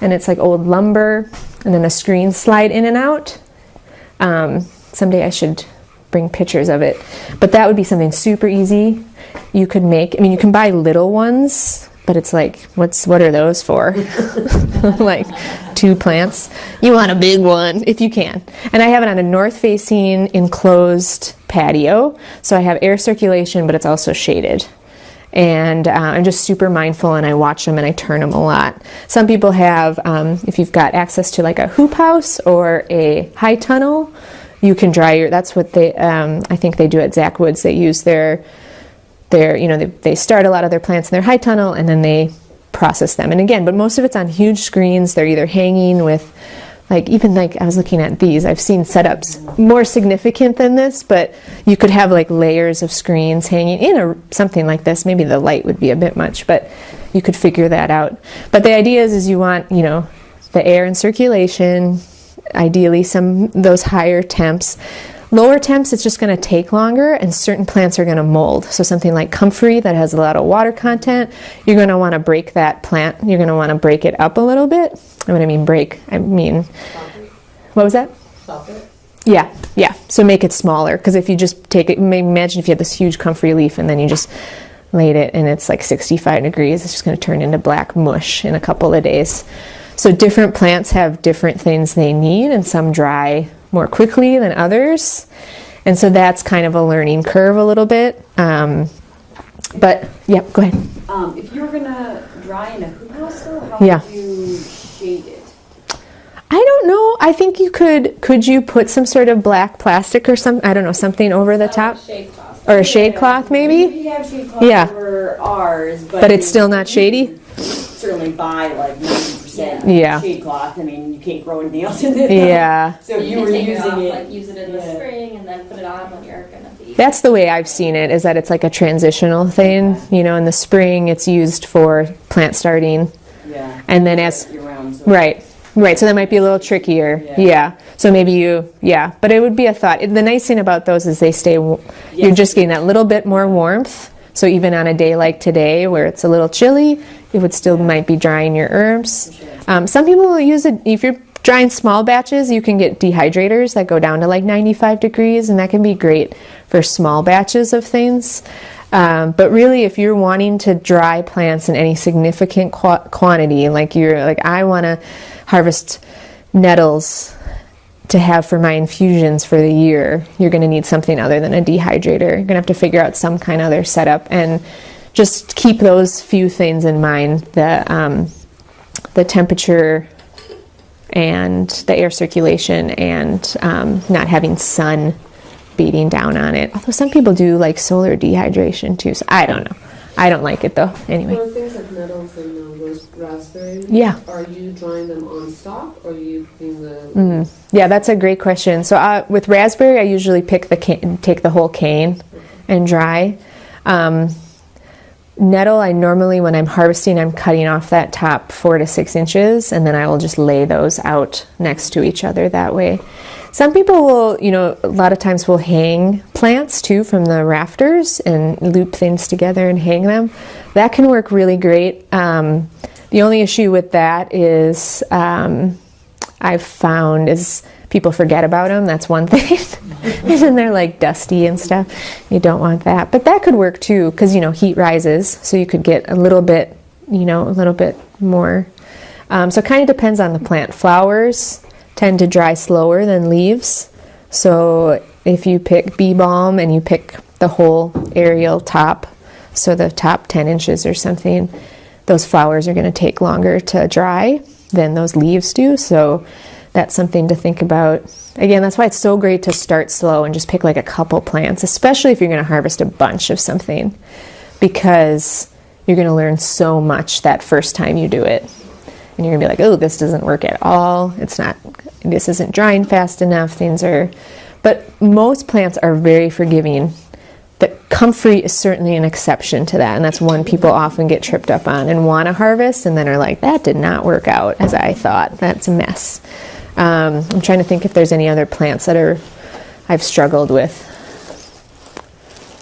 [SPEAKER 2] and it's like old lumber, and then a screen slide in and out. Someday I should bring pictures of it. But that would be something super easy. You could make, you can buy little ones, but it's like, what are those for? Like 2 plants. You want a big one if you can. And I have it on a north-facing enclosed patio, so I have air circulation, but it's also shaded. And I'm just super mindful, and I watch them and I turn them a lot. Some people have, if you've got access to like a hoop house or a high tunnel, you can dry that's what I think they do at Zach Woods. They use they start a lot of their plants in their high tunnel, and then they process them. And again, but most of it's on huge screens. They're either hanging with, I was looking at these. I've seen setups more significant than this, but you could have like layers of screens hanging in something like this. Maybe the light would be a bit much, but you could figure that out. But the idea is you want, the air and circulation, ideally those higher temps. Lower temps, it's just going to take longer, and certain plants are going to mold. So something like comfrey that has a lot of water content, you're going to want to break that plant. You're going to want to break it up a little bit. And when I mean break, what was that?
[SPEAKER 7] Stop it.
[SPEAKER 2] Yeah. So make it smaller, because if you just take it, imagine if you had this huge comfrey leaf and then you just laid it and it's like 65 degrees, it's just going to turn into black mush in a couple of days. So different plants have different things they need, and some dry more quickly than others, and so that's kind of a learning curve a little bit. But yeah, go ahead.
[SPEAKER 5] If you were gonna dry in a hoop
[SPEAKER 8] How
[SPEAKER 2] Yeah.
[SPEAKER 8] would you shade it?
[SPEAKER 2] I don't know. I think you could you put some sort of black plastic or some, I don't know, something over the top?
[SPEAKER 3] Shade cloth.
[SPEAKER 2] Or a shade cloth maybe?
[SPEAKER 5] We have shade cloth
[SPEAKER 2] Yeah.
[SPEAKER 5] over ours,
[SPEAKER 2] But it's still not shady?
[SPEAKER 5] Certainly buy like 90%
[SPEAKER 2] Yeah.
[SPEAKER 5] shade cloth. I mean, you can't grow anything else in it.
[SPEAKER 2] Yeah.
[SPEAKER 5] So
[SPEAKER 3] You
[SPEAKER 5] you
[SPEAKER 3] can
[SPEAKER 5] were
[SPEAKER 3] take it
[SPEAKER 5] using
[SPEAKER 3] off,
[SPEAKER 5] it.
[SPEAKER 3] like use it in the
[SPEAKER 5] yeah.
[SPEAKER 3] spring and then put it on when you're gonna be.
[SPEAKER 2] That's the way I've seen it, is that it's like a transitional thing. You know, in the spring it's used for plant starting.
[SPEAKER 5] Yeah.
[SPEAKER 2] And then as,
[SPEAKER 5] Year round, so
[SPEAKER 2] right, so that might be a little trickier.
[SPEAKER 5] Yeah.
[SPEAKER 2] Yeah. So maybe but it would be a thought. The nice thing about those is they stay, you're just getting that little bit more warmth. So even on a day like today where it's a little chilly, it would still might be drying your herbs. Some people will use it, if you're drying small batches, you can get dehydrators that go down to like 95 degrees, and that can be great for small batches of things. But really, if you're wanting to dry plants in any significant quantity, like I want to harvest nettles to have for my infusions for the year, you're going to need something other than a dehydrator. You're going to have to figure out some kind of other setup, and just keep those few things in mind: the temperature and the air circulation, and not having sun beating down on it. Although some people do like solar dehydration too, so I don't know. I don't like it though. Anyway.
[SPEAKER 7] For things like nettles and raspberry,
[SPEAKER 2] Yeah.
[SPEAKER 7] are you drying them on stock or are you putting the...
[SPEAKER 2] Yeah, that's a great question. So with raspberry, I usually take the whole cane and dry. Nettle, I normally, when I'm harvesting, I'm cutting off that top 4 to 6 inches, and then I will just lay those out next to each other that way. Some people will, a lot of times will hang plants too from the rafters and loop things together and hang them. That can work really great. The only issue with that is I've found is people forget about them. That's one thing. And then they're like dusty and stuff. You don't want that. But that could work too, because, heat rises. So you could get a little bit more. So it kind of depends on the plant. Flowers tend to dry slower than leaves. So if you pick bee balm and you pick the whole aerial top, so the top 10 inches or something, those flowers are going to take longer to dry than those leaves do. So that's something to think about. Again, that's why it's so great to start slow and just pick like a couple plants, especially if you're going to harvest a bunch of something, because you're going to learn so much that first time you do it. And you're going to be like, oh, this doesn't work at all. This isn't drying fast enough. But most plants are very forgiving. The comfrey is certainly an exception to that. And that's one people often get tripped up on and want to harvest and then are like, that did not work out as I thought. That's a mess. I'm trying to think if there's any other plants that I've struggled with.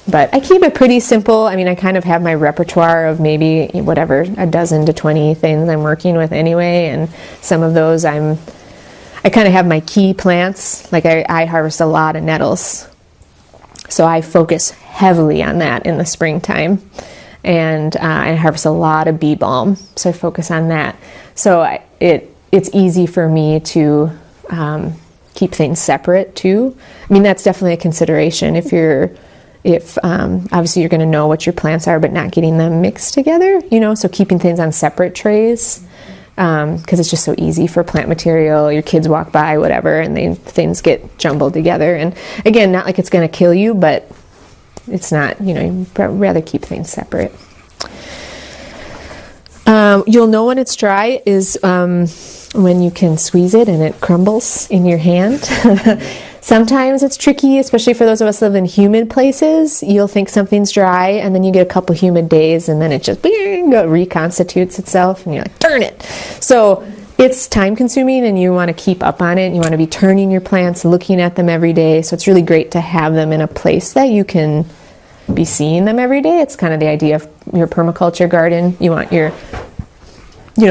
[SPEAKER 2] But I keep it pretty simple. I mean, I kind of have my repertoire of maybe whatever, a dozen to 20 things I'm working with anyway. And some of those I kind of have my key plants. Like I harvest a lot of nettles. So I focus heavily on that in the springtime. And I harvest a lot of bee balm. So I focus on that. So it's easy for me to keep things separate too. I mean, that's definitely a consideration if obviously you're going to know what your plants are, but not getting them mixed together, so keeping things on separate trays, because it's just so easy for plant material. Your kids walk by, whatever, and things get jumbled together. And again, not like it's going to kill you, but it's not, you'd rather keep things separate. You'll know when it's dry is when you can squeeze it and it crumbles in your hand. Sometimes it's tricky, especially for those of us who live in humid places. You'll think something's dry, and then you get a couple humid days, and then it just reconstitutes itself, and you're like, darn it. So it's time consuming, and you want to keep up on it. You want to be turning your plants, looking at them every day. So it's really great to have them in a place that you can be seeing them every day. It's kind of the idea of your permaculture garden. You want your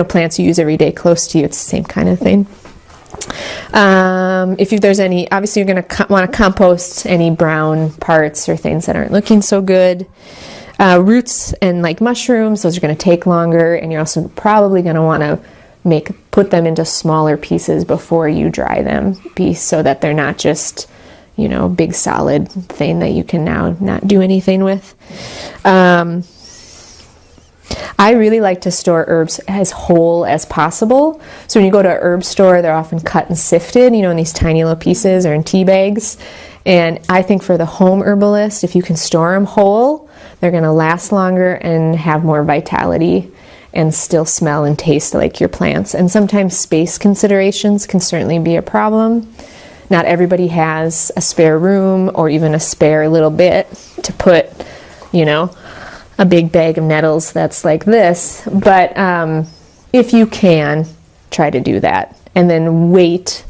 [SPEAKER 2] plants you use every day close to you. It's the same kind of thing. If there's any, obviously you're going to want to compost any brown parts or things that aren't looking so good. Roots and like mushrooms, those are going to take longer, and you're also probably going to want to put them into smaller pieces before you dry them, so that they're not just big solid thing that you can now not do anything with. I really like to store herbs as whole as possible. So when you go to a herb store, they're often cut and sifted, in these tiny little pieces or in tea bags. And I think for the home herbalist, if you can store them whole, they're going to last longer and have more vitality and still smell and taste like your plants. And sometimes space considerations can certainly be a problem. Not everybody has a spare room or even a spare little bit to put, a big bag of nettles that's like this. But if you can, try to do that. And then wait,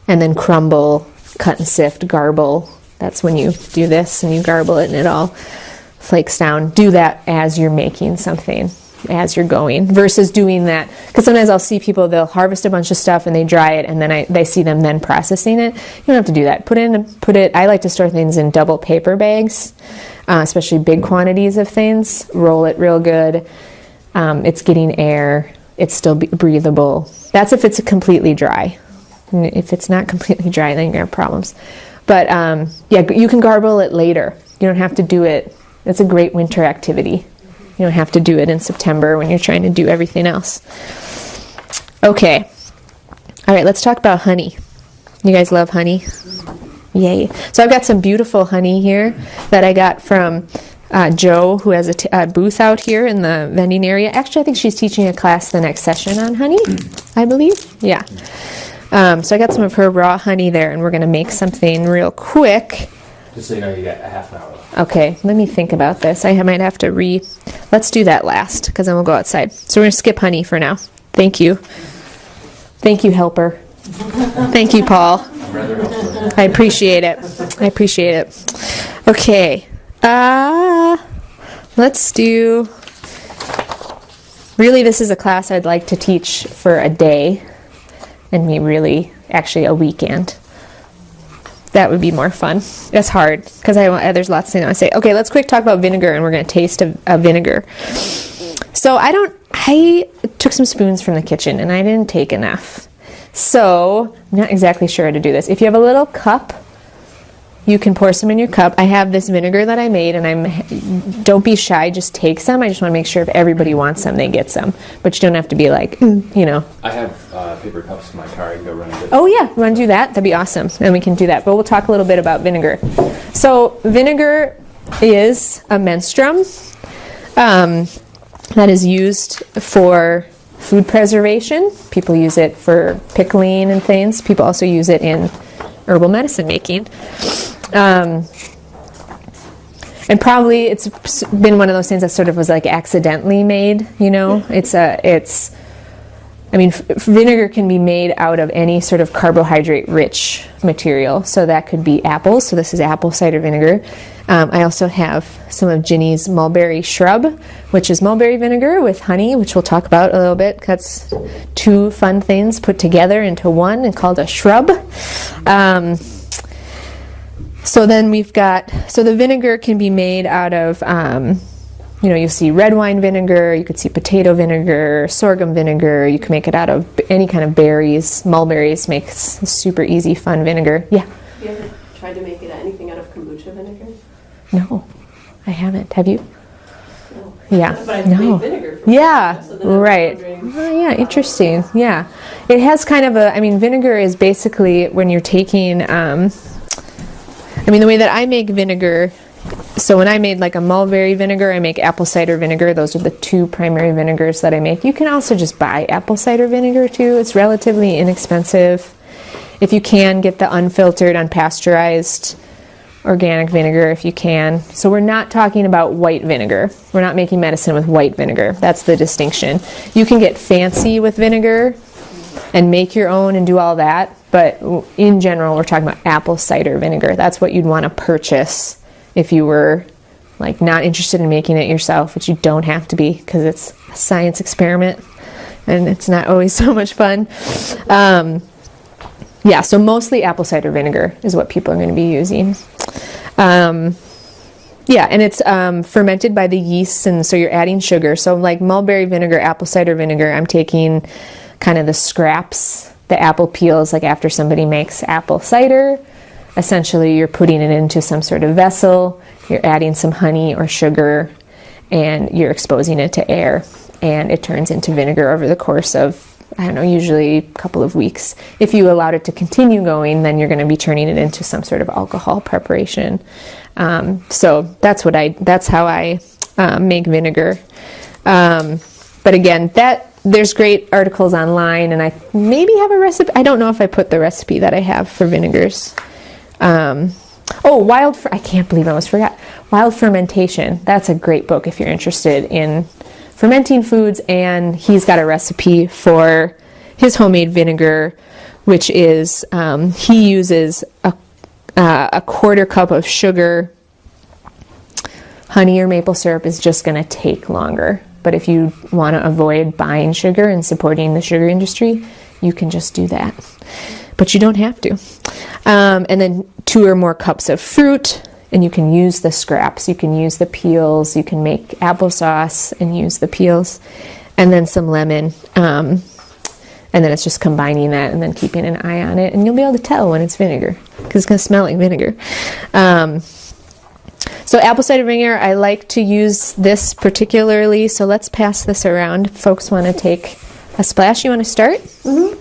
[SPEAKER 2] and then crumble, cut and sift, garble. That's when you do this and you garble it and it all flakes down. Do that as you're making something, as you're going, versus doing that. Because sometimes I'll see people, they'll harvest a bunch of stuff and they dry it, and then they see them then processing it. You don't have to do that. I like to store things in double paper bags, especially big quantities of things. Roll it real good. It's getting air. It's still breathable. That's if it's completely dry. If it's not completely dry, then you're going to have problems. But you can garble it later. You don't have to do it. It's a great winter activity. You don't have to do it in September when you're trying to do everything else. Okay. All right, let's talk about honey. You guys love honey? Yay. So I've got some beautiful honey here that I got from Joe, who has a booth out here in the vending area. Actually, I think she's teaching a class the next session on honey, I believe. Yeah. So I got some of her raw honey there, and we're going to make something real quick.
[SPEAKER 4] Just so you know, you got a half an hour left.
[SPEAKER 2] Okay, let me think about this. I might have to let's do that last, because then we'll go outside. So we're going to skip honey for now. Thank you. Thank you, helper. Thank you, Paul.
[SPEAKER 4] I'm rather helpful.
[SPEAKER 2] I appreciate it. Okay. Let's do... Really, this is a class I'd like to teach for a day, and actually a weekend. That would be more fun. It's hard because there's lots of things I want to say. Okay, let's quick talk about vinegar, and we're going to taste a vinegar. So I took some spoons from the kitchen and I didn't take enough. So I'm not exactly sure how to do this. If you have a little cup, you can pour some in your cup. I have this vinegar that I made, and don't be shy, just take some. I just want to make sure if everybody wants some, they get some. But you don't have to be like,
[SPEAKER 4] I have paper cups in my car. I can go run and get.
[SPEAKER 2] Oh yeah, you want to do that? That'd be awesome. And we can do that. But we'll talk a little bit about vinegar. So vinegar is a menstruum that is used for food preservation. People use it for pickling and things. People also use it in herbal medicine making. And probably it's been one of those things that sort of was like accidentally made, vinegar can be made out of any sort of carbohydrate-rich material. So that could be apples. So this is apple cider vinegar. I also have some of Ginny's mulberry shrub, which is mulberry vinegar with honey, which we'll talk about a little bit. That's two fun things put together into one and called a shrub. So then the vinegar can be made out of, you'll see red wine vinegar, you could see potato vinegar, sorghum vinegar, you can make it out of any kind of berries. Mulberries makes super easy, fun vinegar. Yeah?
[SPEAKER 7] Have you ever tried to make anything out of kombucha vinegar?
[SPEAKER 2] No, I haven't. Have you?
[SPEAKER 7] No.
[SPEAKER 2] Yeah.
[SPEAKER 7] But I've made vinegar from
[SPEAKER 2] Yeah,
[SPEAKER 7] kombucha, so then I'm
[SPEAKER 2] right.
[SPEAKER 7] wondering-
[SPEAKER 2] Oh, yeah, interesting. Yeah. It has kind of vinegar is basically when you're taking, the way that I make vinegar, so when I made like a mulberry vinegar, I make apple cider vinegar. Those are the two primary vinegars that I make. You can also just buy apple cider vinegar too. It's relatively inexpensive. If you can, get the unfiltered, unpasteurized organic vinegar if you can. So we're not talking about white vinegar. We're not making medicine with white vinegar. That's the distinction. You can get fancy with vinegar and make your own and do all that. But in general, we're talking about apple cider vinegar. That's what you'd want to purchase if you were like not interested in making it yourself, which you don't have to be because it's a science experiment and it's not always so much fun. So mostly apple cider vinegar is what people are going to be using. And it's fermented by the yeasts, and so you're adding sugar. So like mulberry vinegar, apple cider vinegar, I'm taking kind of the scraps, the apple peels, like after somebody makes apple cider. Essentially, you're putting it into some sort of vessel, you're adding some honey or sugar, and you're exposing it to air, and it turns into vinegar over the course of, I don't know, usually a couple of weeks. If you allowed it to continue going, then you're going to be turning it into some sort of alcohol preparation. So that's how I make vinegar. But again, there's great articles online, and I maybe have a recipe. I don't know if I put the recipe that I have for vinegars. I can't believe I almost forgot. Wild Fermentation. That's a great book if you're interested in fermenting foods, and he's got a recipe for his homemade vinegar, which is he uses a quarter cup of sugar. Honey or maple syrup is just going to take longer. But if you want to avoid buying sugar and supporting the sugar industry, you can just do that. But you don't have to. And then 2 or more cups of fruit, and you can use the scraps. You can use the peels. You can make applesauce and use the peels. And then some lemon. And then it's just combining that and then keeping an eye on it. And you'll be able to tell when it's vinegar, because it's going to smell like vinegar. So apple cider vinegar, I like to use this particularly. So let's pass this around. If folks want to take a splash. You want to start? Mm-hmm.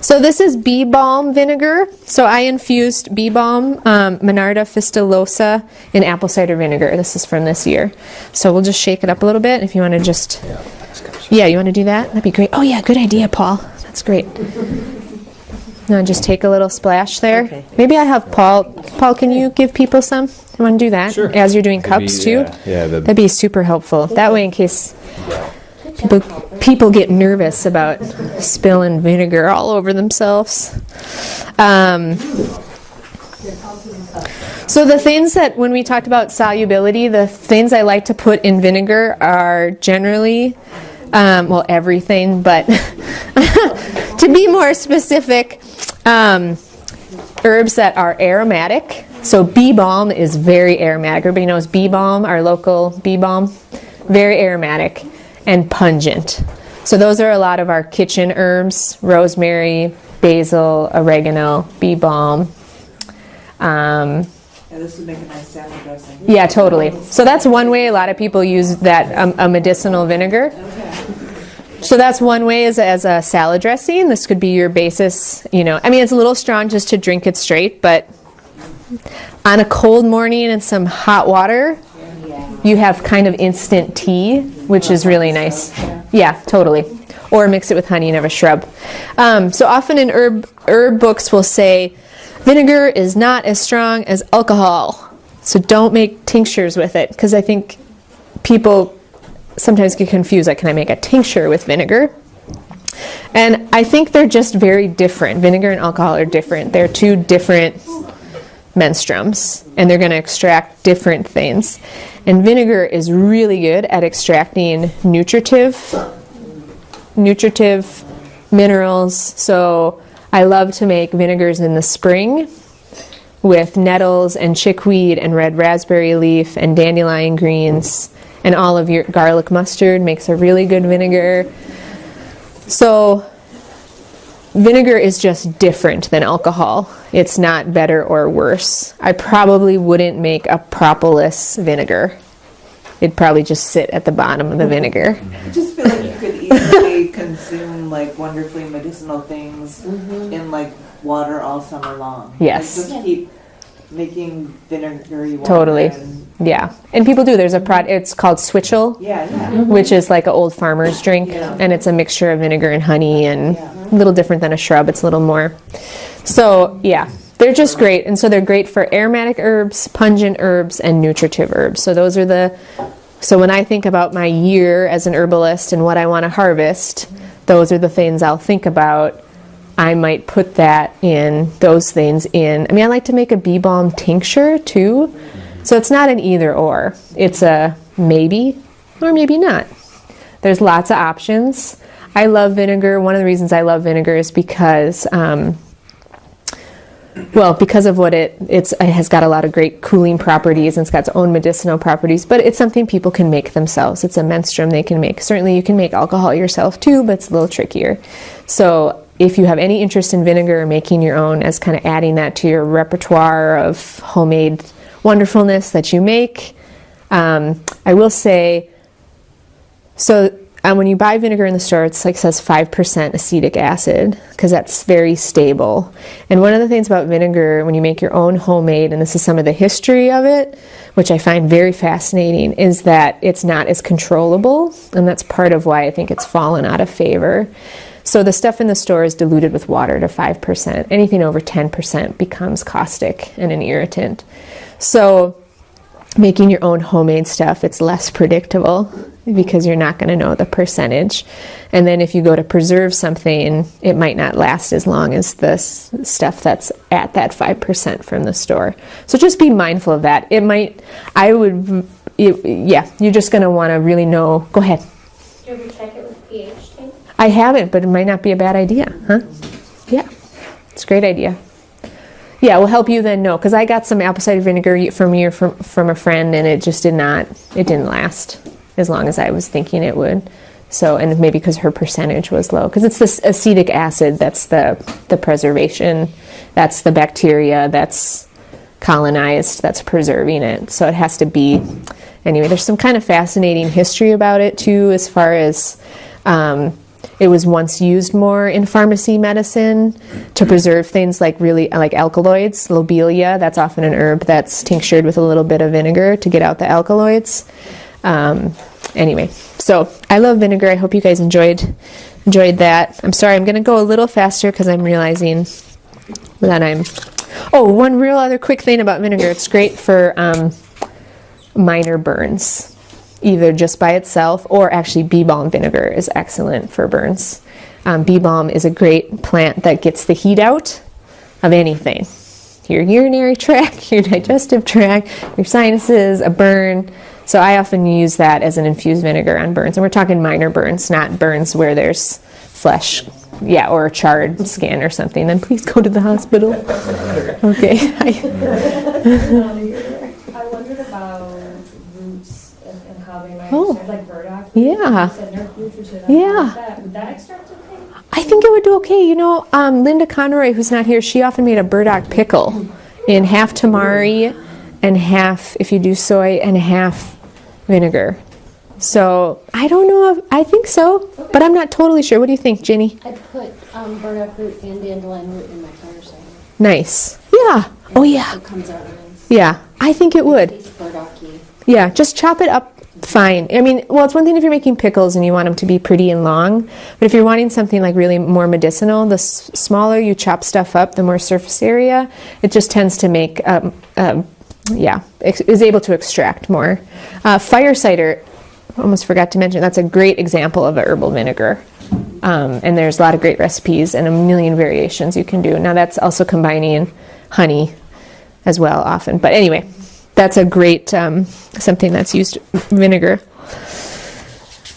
[SPEAKER 2] So this is bee balm vinegar. So I infused bee balm, Monarda fistulosa, in apple cider vinegar. This is from this year. So we'll just shake it up a little bit. If you want to just, you want to do that? That'd be great. Oh yeah, good idea, Paul. That's great. Now just take a little splash there. Okay. Maybe I have Paul. Paul, can you give people some? You want to do that?
[SPEAKER 4] Sure.
[SPEAKER 2] As you're doing cups too? That'd be super helpful. That way, in case people get nervous about spilling vinegar all over themselves. So the things that, when we talked about solubility, the things I like to put in vinegar are generally, everything, but to be more specific, herbs that are aromatic. So bee balm is very aromatic. Everybody knows bee balm, our local bee balm. Very aromatic and pungent. So those are a lot of our kitchen herbs: rosemary, basil, oregano, bee balm.
[SPEAKER 8] This would make a nice salad dressing.
[SPEAKER 2] Yeah, totally. So that's one way a lot of people use that, a medicinal vinegar.
[SPEAKER 8] Okay.
[SPEAKER 2] So that's one way, is as a salad dressing. This could be your basis, it's a little strong just to drink it straight, but on a cold morning and some hot water, you have kind of instant tea, which is really nice. Yeah, totally. Or mix it with honey and have a shrub. So often in herb books will say, vinegar is not as strong as alcohol, so don't make tinctures with it, because I think people sometimes get confused, like, can I make a tincture with vinegar? And I think they're just very different. Vinegar and alcohol are different. They're 2 different menstruums, and they're going to extract different things. And vinegar is really good at extracting nutritive minerals. So I love to make vinegars in the spring with nettles and chickweed and red raspberry leaf and dandelion greens, and all of your garlic mustard makes a really good vinegar. So vinegar is just different than alcohol. It's not better or worse. I probably wouldn't make a propolis vinegar. It'd probably just sit at the bottom of the vinegar.
[SPEAKER 8] I just feel like you could easily consume wonderfully medicinal things in water all summer long.
[SPEAKER 2] Yes.
[SPEAKER 8] Just keep making vinegary water.
[SPEAKER 2] Totally. Yeah. And people do. There's a it's called switchel. Which is like an old farmer's drink. And it's a mixture of vinegar and honey, and a little different than a shrub. It's a little more. So, yeah. They're just great. And so they're great for aromatic herbs, pungent herbs, and nutritive herbs. So those are so when I think about my year as an herbalist and what I want to harvest, those are the things I'll think about. I might put those things in. I like to make a bee balm tincture too. So it's not an either or. It's a maybe or maybe not. There's lots of options. I love vinegar. One of the reasons I love vinegar is because of what it has got a lot of great cooling properties, and it's got its own medicinal properties, but it's something people can make themselves. It's a menstruum they can make. Certainly you can make alcohol yourself too, but it's a little trickier. So if you have any interest in vinegar or making your own, as kind of adding that to your repertoire of homemade wonderfulness that you make, I will say, so when you buy vinegar in the store, it's like says 5% acetic acid because that's very stable. And one of the things about vinegar, when you make your own homemade, and this is some of the history of it, which I find very fascinating, is that it's not as controllable, and that's part of why I think it's fallen out of favor. So the stuff in the store is diluted with water to 5%. Anything over 10% becomes caustic and an irritant. So making your own homemade stuff, it's less predictable because you're not going to know the percentage. And then if you go to preserve something, it might not last as long as the stuff that's at that 5% from the store. So just be mindful of that. You're just going to want to really know. Go ahead.
[SPEAKER 3] Do you ever check it with pH tank?
[SPEAKER 2] I haven't, but it might not be a bad idea, huh? Yeah, it's a great idea. Yeah, we'll help you then know, because I got some apple cider vinegar from a friend, and it just didn't last as long as I was thinking it would. So, and maybe because her percentage was low, because it's this acetic acid that's the preservation, that's the bacteria that's colonized, that's preserving it. So it has to be, anyway, there's some kind of fascinating history about it too, as far as it was once used more in pharmacy medicine to preserve things like alkaloids. Lobelia, that's often an herb that's tinctured with a little bit of vinegar to get out the alkaloids. Anyway, so I love vinegar. I hope you guys enjoyed that. I'm sorry, I'm going to go a little faster because I'm realizing that one real other quick thing about vinegar. It's great for minor burns, either just by itself, or actually bee balm vinegar is excellent for burns. Bee balm is a great plant that gets the heat out of anything. Your urinary tract, your digestive tract, your sinuses, a burn. So I often use that as an infused vinegar on burns. And we're talking minor burns, not burns where there's flesh, or a charred skin or something. Then please go to the hospital. Okay.
[SPEAKER 6] I wondered about roots and how they might extract, like burdock.
[SPEAKER 2] Yeah.
[SPEAKER 6] Would that extract okay?
[SPEAKER 2] I think it would do okay. Linda Conroy, who's not here, she often made a burdock pickle in half tamari and half, if you do soy, and half vinegar. So I don't know I think so, but I'm not totally sure. What do you think, Ginny?
[SPEAKER 3] I'd put burdock root and dandelion root in my powder cider.
[SPEAKER 2] Nice. Yeah. Oh yeah.
[SPEAKER 3] It comes out nice.
[SPEAKER 2] Yeah, I think it would.
[SPEAKER 3] It tastes burdocky.
[SPEAKER 2] Yeah, just chop it up fine. I mean, well, it's one thing if you're making pickles and you want them to be pretty and long, but if you're wanting something like really more medicinal, the smaller you chop stuff up, the more surface area, it just tends to make, is able to extract more. Fire cider, almost forgot to mention, that's a great example of a herbal vinegar. And there's a lot of great recipes and a million variations you can do. Now that's also combining honey as well often. But anyway, that's a great, something that's used vinegar.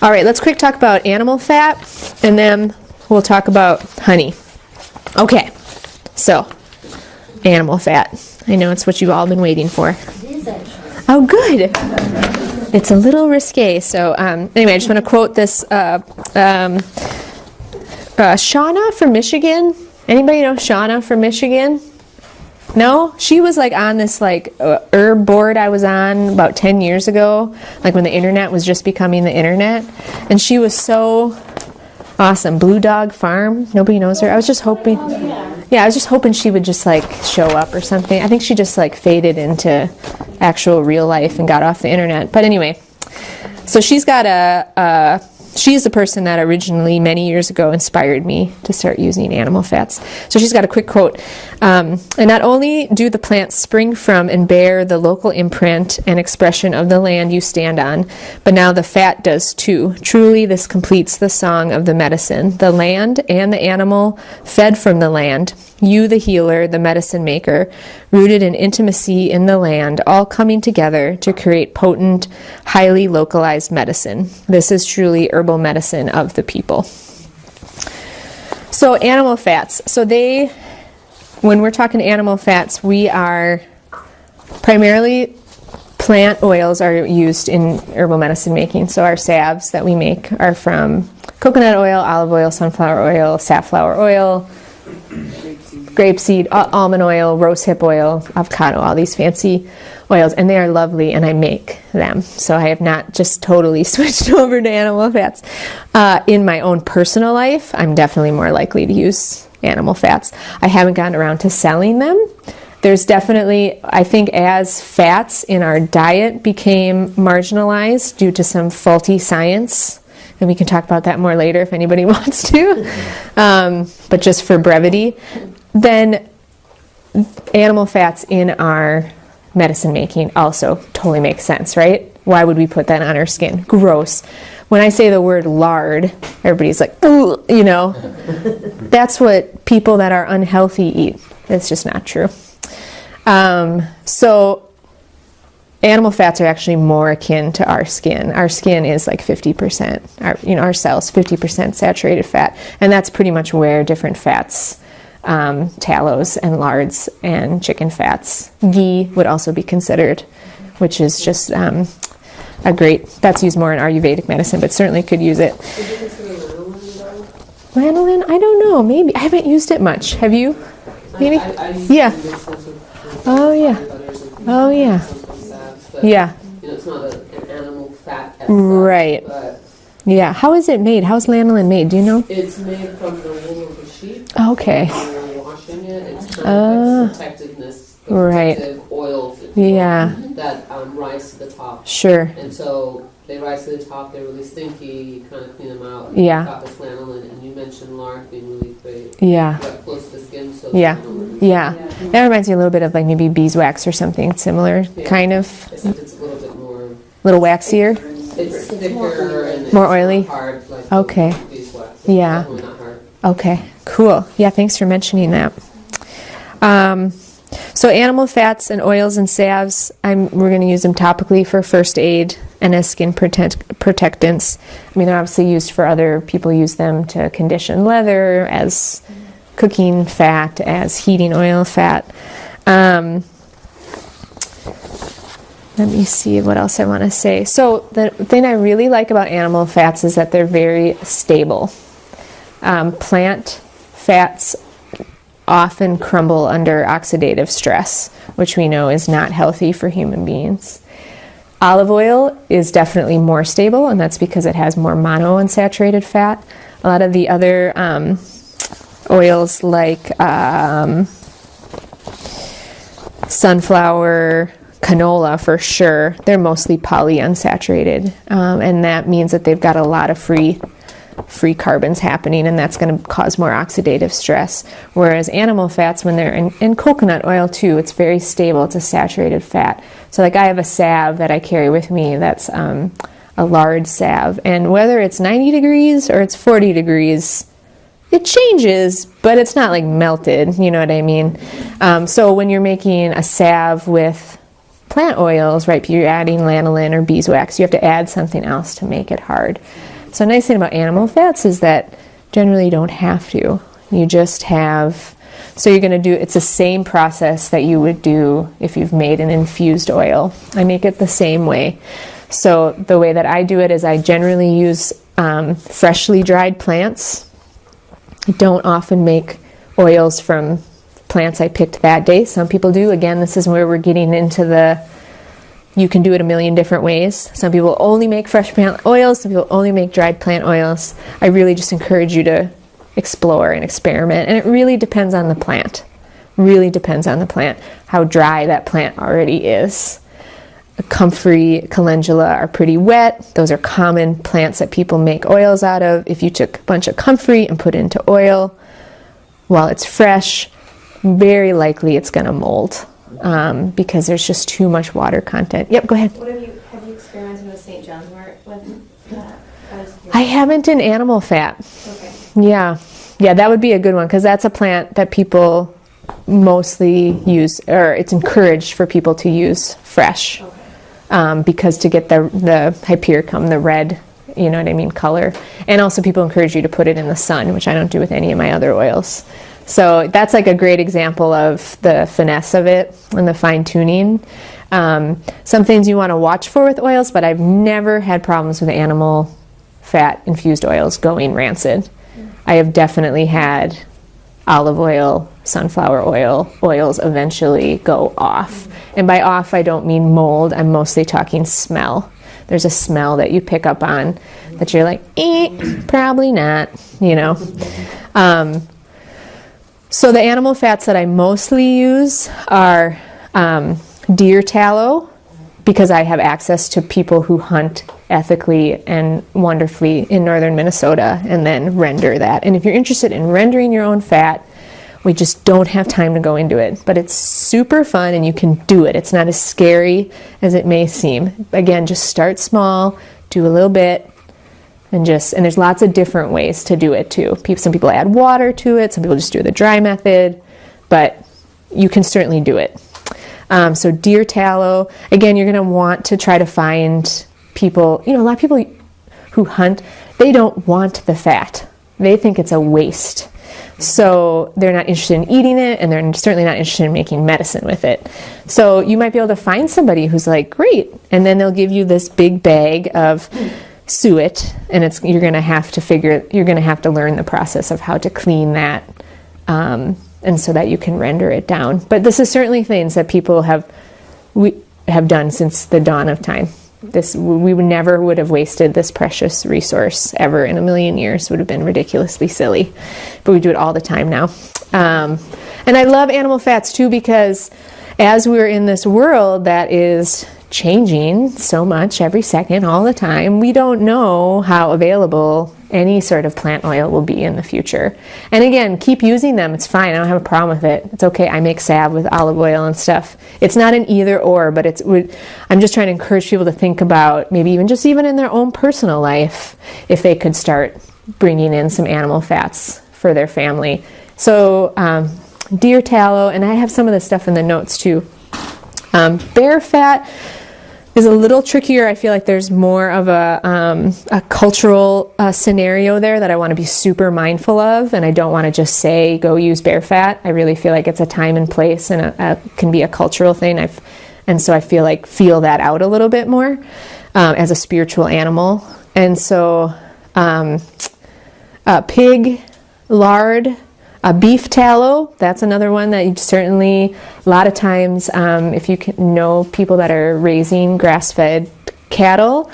[SPEAKER 2] All right, let's quick talk about animal fat, and then we'll talk about honey. Okay, so animal fat. I know it's what you've all been waiting for.
[SPEAKER 3] It is actually.
[SPEAKER 2] Oh, good. It's a little risque. So anyway, I just want to quote this Shauna from Michigan. Anybody know Shauna from Michigan? No? She was like on this herb board I was on about 10 years ago, like when the internet was just becoming the internet. And she was so awesome. Blue Dog Farm. Nobody knows her. I was just hoping. Yeah, I was just hoping she would just show up or something. I think she just faded into actual real life and got off the internet. But anyway, so she's got she's the person that originally, many years ago, inspired me to start using animal fats. So she's got a quick quote. And not only do the plants spring from and bear the local imprint and expression of the land you stand on, but now the fat does too. Truly, this completes the song of the medicine. The land and the animal fed from the land, you the healer, the medicine maker, rooted in intimacy in the land, all coming together to create potent, highly localized medicine. This is truly herbal medicine of the people. So animal fats. So when we're talking animal fats, we are primarily plant oils are used in herbal medicine making. So our salves that we make are from coconut oil, olive oil, sunflower oil, safflower oil, grapeseed, almond oil, rosehip oil, avocado, all these fancy oils, and they are lovely, and I make them. So I have not just totally switched over to animal fats. In my own personal life, I'm definitely more likely to use animal fats. I haven't gotten around to selling them. There's definitely, I think, as fats in our diet became marginalized due to some faulty science, and we can talk about that more later if anybody wants to, but just for brevity, then animal fats in our medicine making also totally makes sense, right? Why would we put that on our skin? Gross. When I say the word lard, everybody's like, ooh, you know. That's what people that are unhealthy eat. It's just not true. So animal fats are actually more akin to our skin. Our skin is like 50%, our cells, 50% saturated fat. And that's pretty much where different fats, tallows and lards and chicken fats. Ghee would also be considered, which is just that's used more in Ayurvedic medicine, but certainly could use it.
[SPEAKER 7] Would you consider lanolin?
[SPEAKER 2] Lanolin? I don't know. Maybe. I haven't used it much. Have you? Maybe?
[SPEAKER 7] I use
[SPEAKER 2] Yeah.
[SPEAKER 7] Oh,
[SPEAKER 2] yeah. Oh, yeah. Yeah.
[SPEAKER 7] You know, it's not an animal fat as
[SPEAKER 2] Right.
[SPEAKER 7] such, but
[SPEAKER 2] Yeah. How is it made? How's lanolin made? Do you know?
[SPEAKER 7] it's made from the wool of the sheep.
[SPEAKER 2] Okay.
[SPEAKER 7] When you're washing it, it's kind of like protectiveness, the
[SPEAKER 2] Right.
[SPEAKER 7] protective oils if you will,
[SPEAKER 2] Yeah.
[SPEAKER 7] that rise to the top.
[SPEAKER 2] Sure.
[SPEAKER 7] And so they rise to the top, they're really stinky, you kind of clean them out.
[SPEAKER 2] Yeah.
[SPEAKER 7] Top is lanolin, and you mentioned lard being really great.
[SPEAKER 2] Yeah.
[SPEAKER 7] Right close to the skin, so
[SPEAKER 2] Yeah.
[SPEAKER 7] lanolin.
[SPEAKER 2] Yeah. That reminds me a little bit of like maybe beeswax or something similar,
[SPEAKER 7] Yeah.
[SPEAKER 2] kind of.
[SPEAKER 7] Except it's a little bit more,
[SPEAKER 2] Little waxier.
[SPEAKER 7] it's thicker and
[SPEAKER 2] More
[SPEAKER 7] it's
[SPEAKER 2] oily?
[SPEAKER 7] not hard like
[SPEAKER 2] Okay.
[SPEAKER 7] the beeswax. It's
[SPEAKER 2] Yeah.
[SPEAKER 7] definitely not hard.
[SPEAKER 2] Okay, cool. Yeah, thanks for mentioning that. So animal fats and oils and salves, we're going to use them topically for first aid and as skin protectants. I mean, they're obviously used for other people use them to condition leather, as cooking fat, as heating oil fat. Let me see what else I want to say. So the thing I really like about animal fats is that they're very stable. Plant fats often crumble under oxidative stress, which we know is not healthy for human beings. Olive oil is definitely more stable, and that's because it has more monounsaturated fat. A lot of the other oils like sunflower, canola for sure, they're mostly polyunsaturated, and that means that they've got a lot of free carbons happening, and that's going to cause more oxidative stress. Whereas animal fats, when they're in coconut oil too, it's very stable. It's a saturated fat. So like I have a salve that I carry with me that's a lard salve, and whether it's 90 degrees or it's 40 degrees, it changes, but it's not like melted, you know what I mean? So when you're making a salve with plant oils, right, you're adding lanolin or beeswax, you have to add something else to make it hard. So a nice thing about animal fats is that generally you don't have to. You just have, so you're going to do, it's the same process that you would do if you've made an infused oil. I make it the same way. So the way that I do it is I generally use freshly dried plants. I don't often make oils from plants I picked that day. Some people do. Again, this is where we're getting into you can do it a million different ways. Some people only make fresh plant oils. Some people only make dried plant oils. I really just encourage you to explore and experiment. And it really depends on the plant. Really depends on the plant, how dry that plant already is. Comfrey, calendula are pretty wet. Those are common plants that people make oils out of. If you took a bunch of comfrey and put it into oil while it's fresh, very likely it's going to mold. Because there's just too much water content. Yep, go ahead.
[SPEAKER 3] What have you experimented with St. John's wort with that?
[SPEAKER 2] I haven't in animal fat.
[SPEAKER 3] Okay.
[SPEAKER 2] Yeah, that would be a good one because that's a plant that people mostly use, or it's encouraged for people to use fresh.
[SPEAKER 3] Okay.
[SPEAKER 2] Because to get the hypericum, the red, you know what I mean, color. And also people encourage you to put it in the sun, which I don't do with any of my other oils. So that's like a great example of the finesse of it and the fine tuning. Some things you want to watch for with oils, but I've never had problems with animal fat infused oils going rancid. I have definitely had olive oil, sunflower oils eventually go off. And by off, I don't mean mold. I'm mostly talking smell. There's a smell that you pick up on that you're like, probably not, you know. So the animal fats that I mostly use are deer tallow, because I have access to people who hunt ethically and wonderfully in northern Minnesota and then render that. And if you're interested in rendering your own fat, we just don't have time to go into it. But it's super fun and you can do it. It's not as scary as it may seem. Again, just start small, do a little bit, and there's lots of different ways to do it too. Some people add water to it, some people just do the dry method, but you can certainly do it. So deer tallow, again, you're going to want to try to find people, a lot of people who hunt, they don't want the fat. They think it's a waste. So they're not interested in eating it, and they're certainly not interested in making medicine with it. So you might be able to find somebody who's like, great, and then they'll give you this big bag of suet, and you're going to have to learn the process of how to clean that, and so that you can render it down. But this is certainly things that people have done since the dawn of time. We never would have wasted this precious resource ever in a million years. It would have been ridiculously silly, but we do it all the time now. And I love animal fats too, because as we're in this world that is changing so much every second, all the time, we don't know how available any sort of plant oil will be in the future. And again, keep using them. It's fine. I don't have a problem with it. It's okay. I make salve with olive oil and stuff. It's not an either or, but I'm just trying to encourage people to think about maybe even in their own personal life, if they could start bringing in some animal fats for their family. So deer tallow, and I have some of this stuff in the notes too. Bear fat is a little trickier. I feel like there's more of a cultural scenario there that I want to be super mindful of, and I don't want to just say go use bear fat. I really feel like it's a time and place, and can be a cultural thing. And so I feel that out a little bit more as a spiritual animal. And so pig lard. Beef tallow, that's another one that you certainly, a lot of times, if you know people that are raising grass-fed cattle,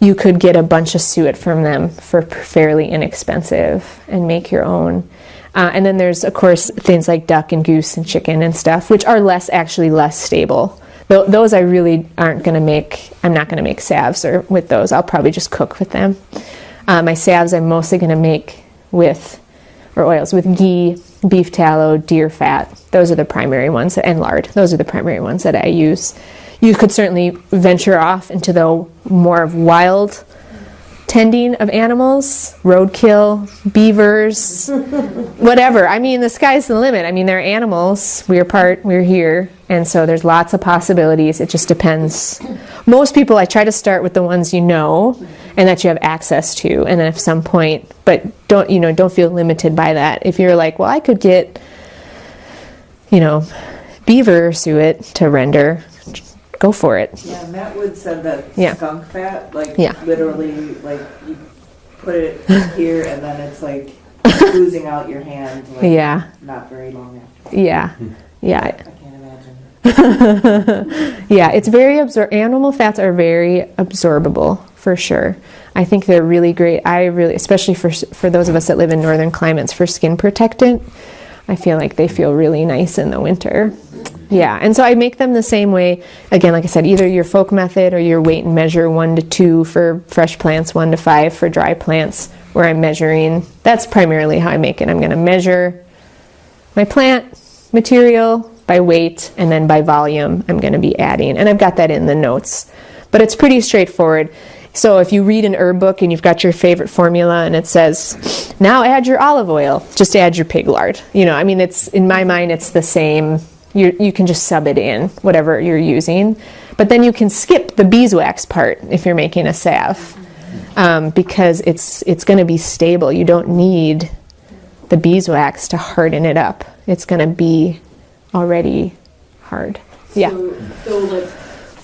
[SPEAKER 2] you could get a bunch of suet from them for fairly inexpensive and make your own. And then there's, of course, things like duck and goose and chicken and stuff, which are less stable. Those I really aren't going to make. I'm not going to make salves with those. I'll probably just cook with them. My salves I'm mostly going to make or oils with ghee, beef tallow, deer fat. Those are the primary ones, and lard. Those are the primary ones that I use. You could certainly venture off into the more of wild tending of animals, roadkill, beavers, whatever. I mean, the sky's the limit. I mean, they're animals. We're here. And so there's lots of possibilities. It just depends. Most people, I try to start with the ones you know and that you have access to. And then at some point, but don't feel limited by that. If you're like, well, I could get, beaver suet to render, go for it.
[SPEAKER 8] Yeah, Matt Wood said that skunk fat, literally, you put it here and then it's like oozing out your hand. Not very long after.
[SPEAKER 2] Yeah.
[SPEAKER 8] I can't imagine.
[SPEAKER 2] Yeah, it's very animal fats are very absorbable for sure. I think they're really great. Especially for those of us that live in northern climates, for skin protectant, I feel like they feel really nice in the winter. Yeah, and so I make them the same way. Again, like I said, either your folk method or your weight and measure 1 to 2 for fresh plants, 1 to 5 for dry plants, where I'm measuring. That's primarily how I make it. I'm going to measure my plant material by weight, and then by volume I'm going to be adding. And I've got that in the notes. But it's pretty straightforward. So if you read an herb book and you've got your favorite formula and it says, now add your olive oil, just add your pig lard. It's, in my mind, it's the same. You can just sub it in, whatever you're using. But then you can skip the beeswax part if you're making a salve, because it's going to be stable. You don't need the beeswax to harden it up. It's going to be already hard. Yeah.
[SPEAKER 5] So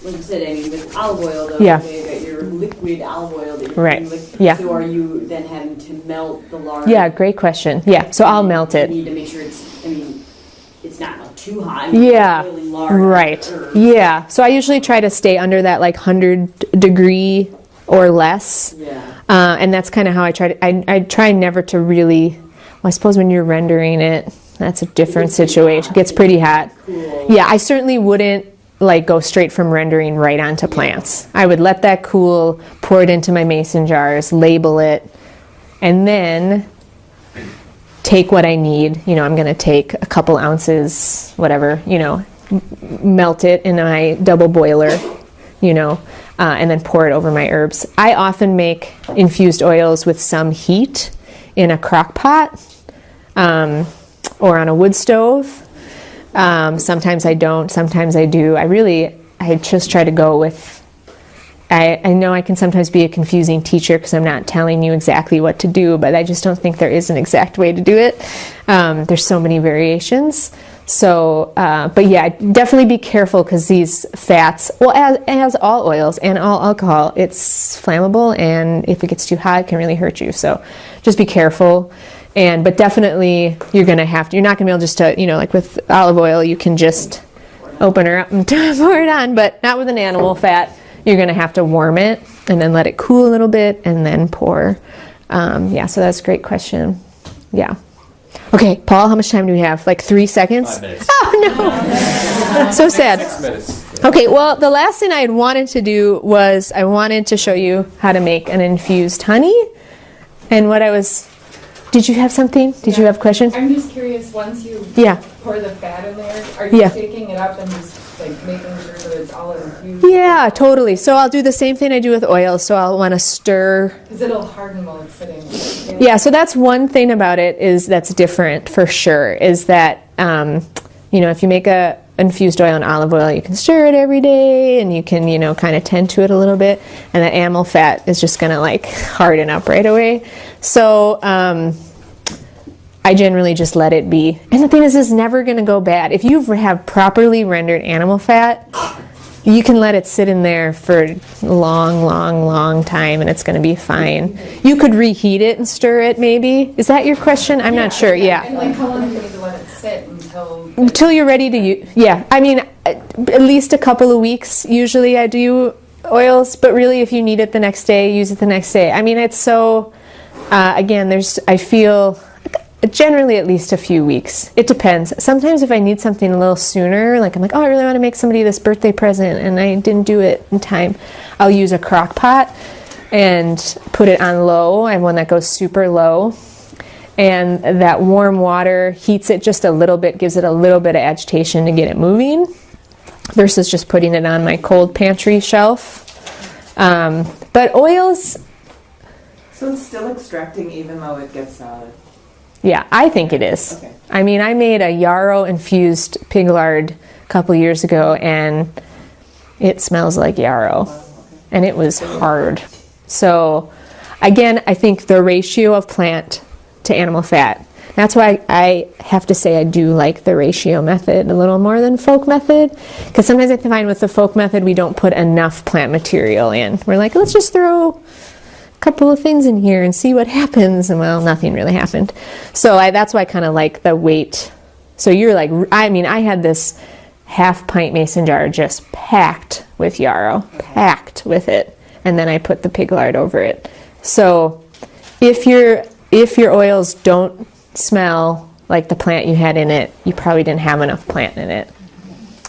[SPEAKER 5] like you said, with olive oil, though,
[SPEAKER 2] yeah.
[SPEAKER 5] you got your liquid olive oil that you're
[SPEAKER 2] right.
[SPEAKER 5] Yeah. So are you then having to melt the lard?
[SPEAKER 2] Yeah, great question. Yeah, so I'll melt it.
[SPEAKER 5] You need to make sure it's, too hot.
[SPEAKER 2] Yeah,
[SPEAKER 5] Really large
[SPEAKER 2] right.
[SPEAKER 5] herbs.
[SPEAKER 2] Yeah, so I usually try to stay under that like 100-degree or less.
[SPEAKER 5] Yeah.
[SPEAKER 2] And that's kind of how I try to, I try never to really, well, I suppose when you're rendering it, that's a different situation. It gets pretty hot.
[SPEAKER 5] Cool.
[SPEAKER 2] Yeah, I certainly wouldn't like go straight from rendering right onto plants. I would let that cool, pour it into my mason jars, label it, and then take what I need. You know, I'm going to take a couple ounces, whatever, you know, melt it in my double boiler, you know, and then pour it over my herbs. I often make infused oils with some heat in a crock pot or on a wood stove. Sometimes I don't, sometimes I do. I just try to go with, I know I can sometimes be a confusing teacher because I'm not telling you exactly what to do, but I just don't think there is an exact way to do it. There's so many variations. So, but yeah, definitely be careful because these fats, well, as all oils and all alcohol, it's flammable, and if it gets too hot, it can really hurt you. So just be careful. But definitely you're not going to be able just to, you know, like with olive oil, you can just open her up and pour it on, but not with an animal fat. You're going to have to warm it and then let it cool a little bit and then pour. Yeah, so that's a great question. Yeah. Okay, Paul, how much time do we have? Like 3 seconds?
[SPEAKER 4] 5 minutes.
[SPEAKER 2] Oh, no. So sad.
[SPEAKER 4] 6 minutes.
[SPEAKER 2] Okay, well, the last thing I had wanted to do was I wanted to show you how to make an infused honey. And did you have something? Did you have a question?
[SPEAKER 6] I'm just curious, once you
[SPEAKER 2] Yeah.
[SPEAKER 6] pour the fat in there, are you
[SPEAKER 2] Yeah.
[SPEAKER 6] shaking it up and just like making sure that it's all infused?
[SPEAKER 2] Yeah, totally. So I'll do the same thing I do with oil. So I'll want to stir.
[SPEAKER 6] Because it'll harden while it's sitting.
[SPEAKER 2] Yeah, so that's one thing about it that's different for sure, is that, you know, if you make a infused oil and olive oil, you can stir it every day and you can, you know, kind of tend to it a little bit. And the animal fat is just going to like harden up right away. So I generally just let it be. And the thing is, it's never going to go bad. If you have properly rendered animal fat, you can let it sit in there for a long time and it's going to be fine. You could reheat it and stir it maybe. Is that your question? I'm not sure. Yeah.
[SPEAKER 6] And like how long do you need to let it sit
[SPEAKER 2] until you're ready to use? Yeah. I mean, at least a couple of weeks usually I do oils, but really if you need it the next day, use it the next day. I mean, it's so, again, I feel generally at least a few weeks. It depends. Sometimes if I need something a little sooner, like I'm like, oh, I really want to make somebody this birthday present and I didn't do it in time, I'll use a crock pot and put it on low. I have one that goes super low, and that warm water heats it just a little bit, gives it a little bit of agitation to get it moving, versus just putting it on my cold pantry shelf. But oils...
[SPEAKER 8] So it's still extracting even though it gets solid?
[SPEAKER 2] Yeah, I think it is.
[SPEAKER 8] Okay.
[SPEAKER 2] I mean, I made a yarrow infused pig lard a couple years ago, and it smells like yarrow.
[SPEAKER 8] Okay.
[SPEAKER 2] And it was hard. So, again, I think the ratio of plant to animal fat. That's why I have to say I do like the ratio method a little more than folk method. Because sometimes I find with the folk method, we don't put enough plant material in. We're like, let's just throw couple of things in here and see what happens, and well, nothing really happened. So that's why I kind of like the weight. So you're like, I mean, I had this half-pint mason jar just packed with yarrow, packed with it, and then I put the pig lard over it. So if your oils don't smell like the plant you had in it, you probably didn't have enough plant in it.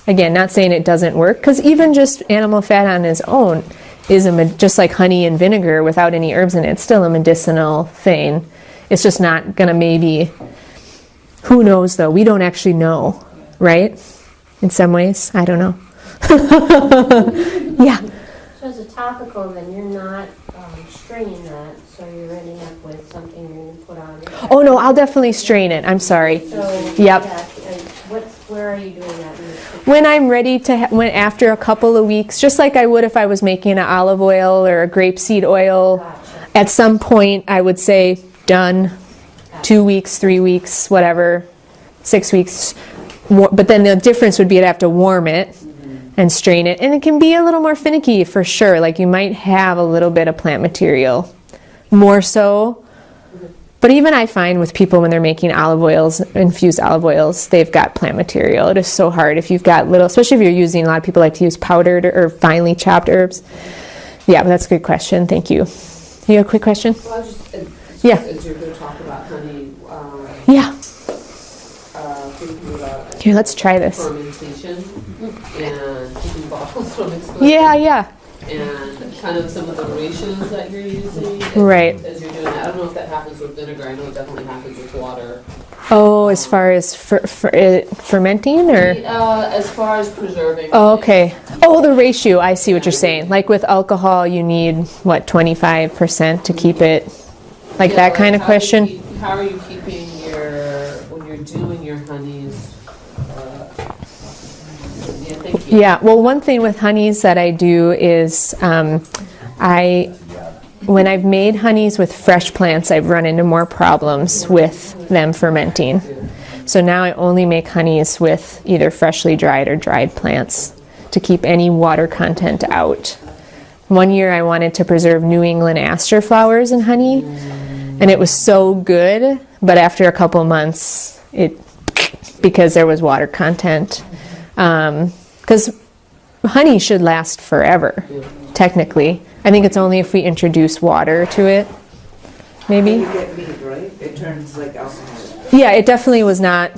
[SPEAKER 2] Again, not saying it doesn't work, because even just animal fat on its own is just like honey and vinegar without any herbs in it. It's still a medicinal thing. It's just not going to maybe, who knows though? We don't actually know, right? In some ways, I don't know. Yeah.
[SPEAKER 3] So as a topical, then you're not straining that, so you're ending up with something you're going to put on.
[SPEAKER 2] Oh no, I'll definitely strain it. I'm sorry.
[SPEAKER 3] So,
[SPEAKER 2] yep.
[SPEAKER 3] Yeah, where are you doing that?
[SPEAKER 2] When I'm ready to, after a couple of weeks, just like I would if I was making an olive oil or a grapeseed oil,
[SPEAKER 3] Gotcha.
[SPEAKER 2] At some point I would say done, 2 weeks, 3 weeks, whatever, 6 weeks. But then the difference would be I'd have to warm it and strain it. And it can be a little more finicky for sure. Like you might have a little bit of plant material, more so. But even I find with people when they're making olive oils, infused olive oils, they've got plant material. It is so hard if you've got little, especially if you're using, a lot of people like to use powdered or finely chopped herbs. Yeah, but that's a good question. Thank you. You have a quick question?
[SPEAKER 7] Well, as you're going to talk about honey, thinking about
[SPEAKER 2] here, let's try this.
[SPEAKER 7] fermentation and keeping bottles from exploding.
[SPEAKER 2] Yeah.
[SPEAKER 7] And kind of some of the ratios that you're using
[SPEAKER 2] Right.
[SPEAKER 7] as you're doing that. I don't know if that happens with vinegar. I know it definitely happens with water.
[SPEAKER 2] Oh, as far as fermenting, or?
[SPEAKER 7] As far as preserving.
[SPEAKER 2] Oh, okay. Oh, the ratio. I see what you're saying. Like with alcohol, you need, what, 25% to keep it, like that kind of question?
[SPEAKER 7] How are you keeping when you're doing your honeys? Thank you.
[SPEAKER 2] Yeah, well, one thing with honeys that I do is when I've made honeys with fresh plants, I've run into more problems with them fermenting. So now I only make honeys with either freshly dried or dried plants to keep any water content out. One year I wanted to preserve New England aster flowers in honey, and it was so good, but after a couple months, because there was water content, because honey should last forever, technically. I think it's only if we introduce water to it, maybe.
[SPEAKER 8] You get meat, right? It turns like alcohol.
[SPEAKER 2] Yeah, it definitely was not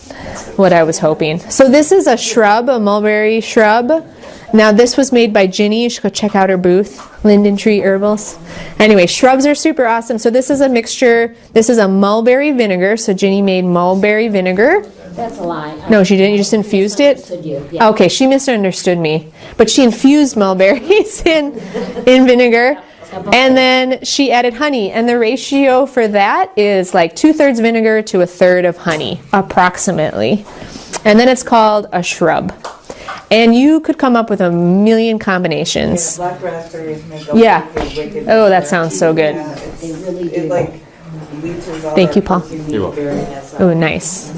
[SPEAKER 2] what I was hoping. So this is a shrub, a mulberry shrub. Now this was made by Ginny. You should go check out her booth, Linden Tree Herbals. Anyway, shrubs are super awesome. So this is a mixture. This is a mulberry vinegar. So Ginny made mulberry vinegar.
[SPEAKER 3] That's a lie.
[SPEAKER 2] No, she didn't. You just infused it?
[SPEAKER 3] Yeah.
[SPEAKER 2] Okay, she misunderstood me. But she infused mulberries in vinegar. And then she added honey. And the ratio for that is like 2/3 vinegar to 1/3 of honey, approximately. And then it's called a shrub. And you could come up with a million combinations.
[SPEAKER 8] Yeah, black raspberries make a wicked.
[SPEAKER 2] Oh, that sounds so good.
[SPEAKER 8] Yeah,
[SPEAKER 3] They really do.
[SPEAKER 8] it like leaches all
[SPEAKER 2] Thank
[SPEAKER 8] that
[SPEAKER 2] you, Paul.
[SPEAKER 8] protein
[SPEAKER 4] You're welcome.
[SPEAKER 8] barrenness out.
[SPEAKER 2] Oh, nice.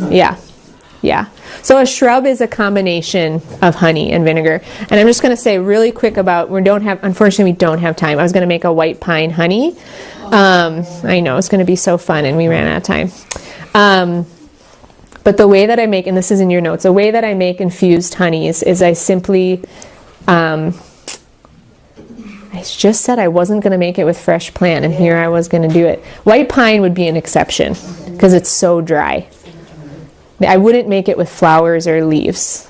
[SPEAKER 2] Yeah. So a shrub is a combination of honey and vinegar. And I'm just going to say really quick about, unfortunately we don't have time. I was going to make a white pine honey. I know, it's going to be so fun, and we ran out of time. But the way that I make, and this is in your notes, the way that I make infused honeys is I simply, I just said I wasn't going to make it with fresh plant, and here I was going to do it. White pine would be an exception because it's so dry. I wouldn't make it with flowers or leaves,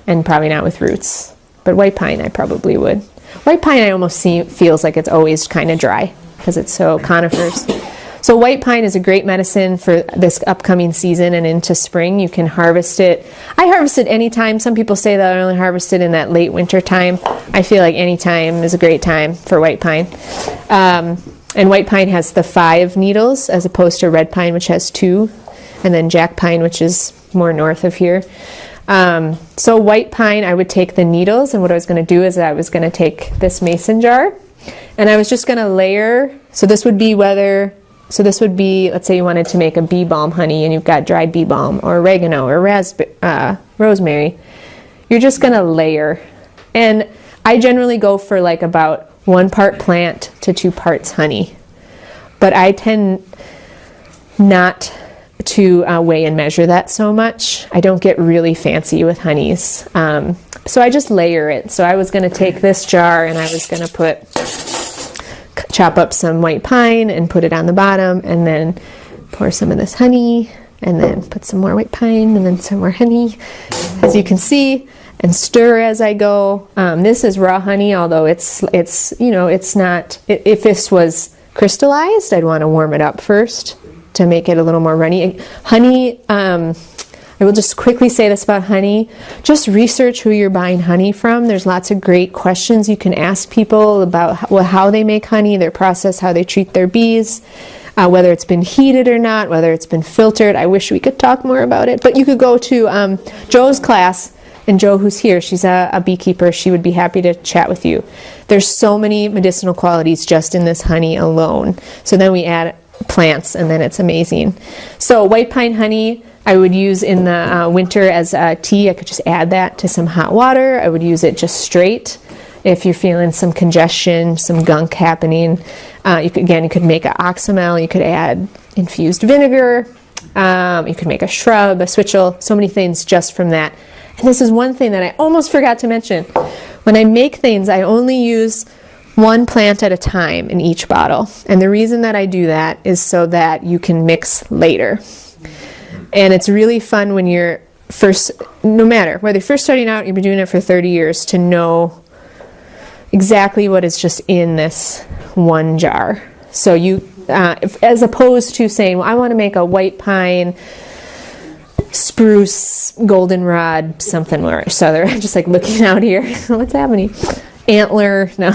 [SPEAKER 2] and probably not with roots. But white pine, I probably would. White pine, I almost feels like it's always kind of dry because it's so conifers. So white pine is a great medicine for this upcoming season and into spring. You can harvest it. I harvest it anytime. Some people say that I only harvest it in that late winter time. I feel like any time is a great time for white pine. And white pine has the 5 needles as opposed to red pine, which has 2. And then jack pine, which is more north of here. So white pine, I would take the needles, and what I was going to do is I was going to take this mason jar, and I was just going to layer. So this would be let's say you wanted to make a bee balm honey, and you've got dried bee balm or oregano or rosemary. You're just going to layer. And I generally go for like about 1 part plant to 2 parts honey. But I tend not to weigh and measure that so much. I don't get really fancy with honeys. So I just layer it. So I was going to take this jar, and I was going to chop up some white pine and put it on the bottom, and then pour some of this honey, and then put some more white pine, and then some more honey, as you can see, and stir as I go. This is raw honey, although it's not, if this was crystallized, I'd want to warm it up first to make it a little more runny. Honey, I will just quickly say this about honey. Just research who you're buying honey from. There's lots of great questions you can ask people about how they make honey, their process, how they treat their bees, whether it's been heated or not, whether it's been filtered. I wish we could talk more about it. But you could go to Joe's class, and Jo, who's here, she's a beekeeper. She would be happy to chat with you. There's so many medicinal qualities just in this honey alone. So then we add plants, and then it's amazing. So white pine honey I would use in the winter as a tea. I could just add that to some hot water. I would use it just straight if you're feeling some congestion, some gunk happening. You could make an oxymel. You could add infused vinegar. You can make a shrub, a switchel, so many things just from that. And this is one thing that I almost forgot to mention. When I make things, I only use one plant at a time in each bottle. And the reason that I do that is so that you can mix later. And it's really fun when you're first, no matter whether you're first starting out, you've been doing it for 30 years, to know exactly what is just in this one jar. So you, as opposed to saying, well, I want to make a white pine, spruce, goldenrod, something more. So they're just like looking out here. What's happening? Antler. No.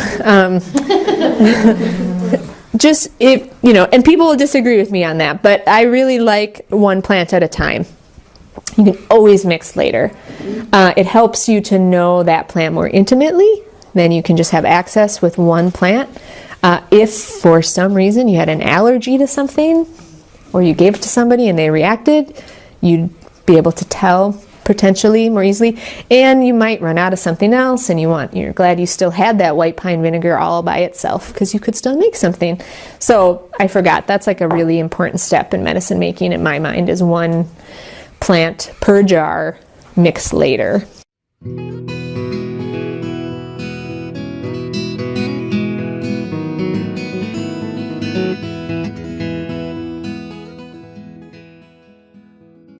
[SPEAKER 2] Just if, you know, and people will disagree with me on that, but I really like one plant at a time. You can always mix later. It helps you to know that plant more intimately. Then you can just have access with one plant. If for some reason you had an allergy to something, or you gave it to somebody and they reacted, you'd be able to tell potentially more easily. And you might run out of something else, and you're glad you still had that white pine vinegar all by itself, because you could still make something. So I forgot, that's like a really important step in medicine making in my mind, is one plant per jar, mix later.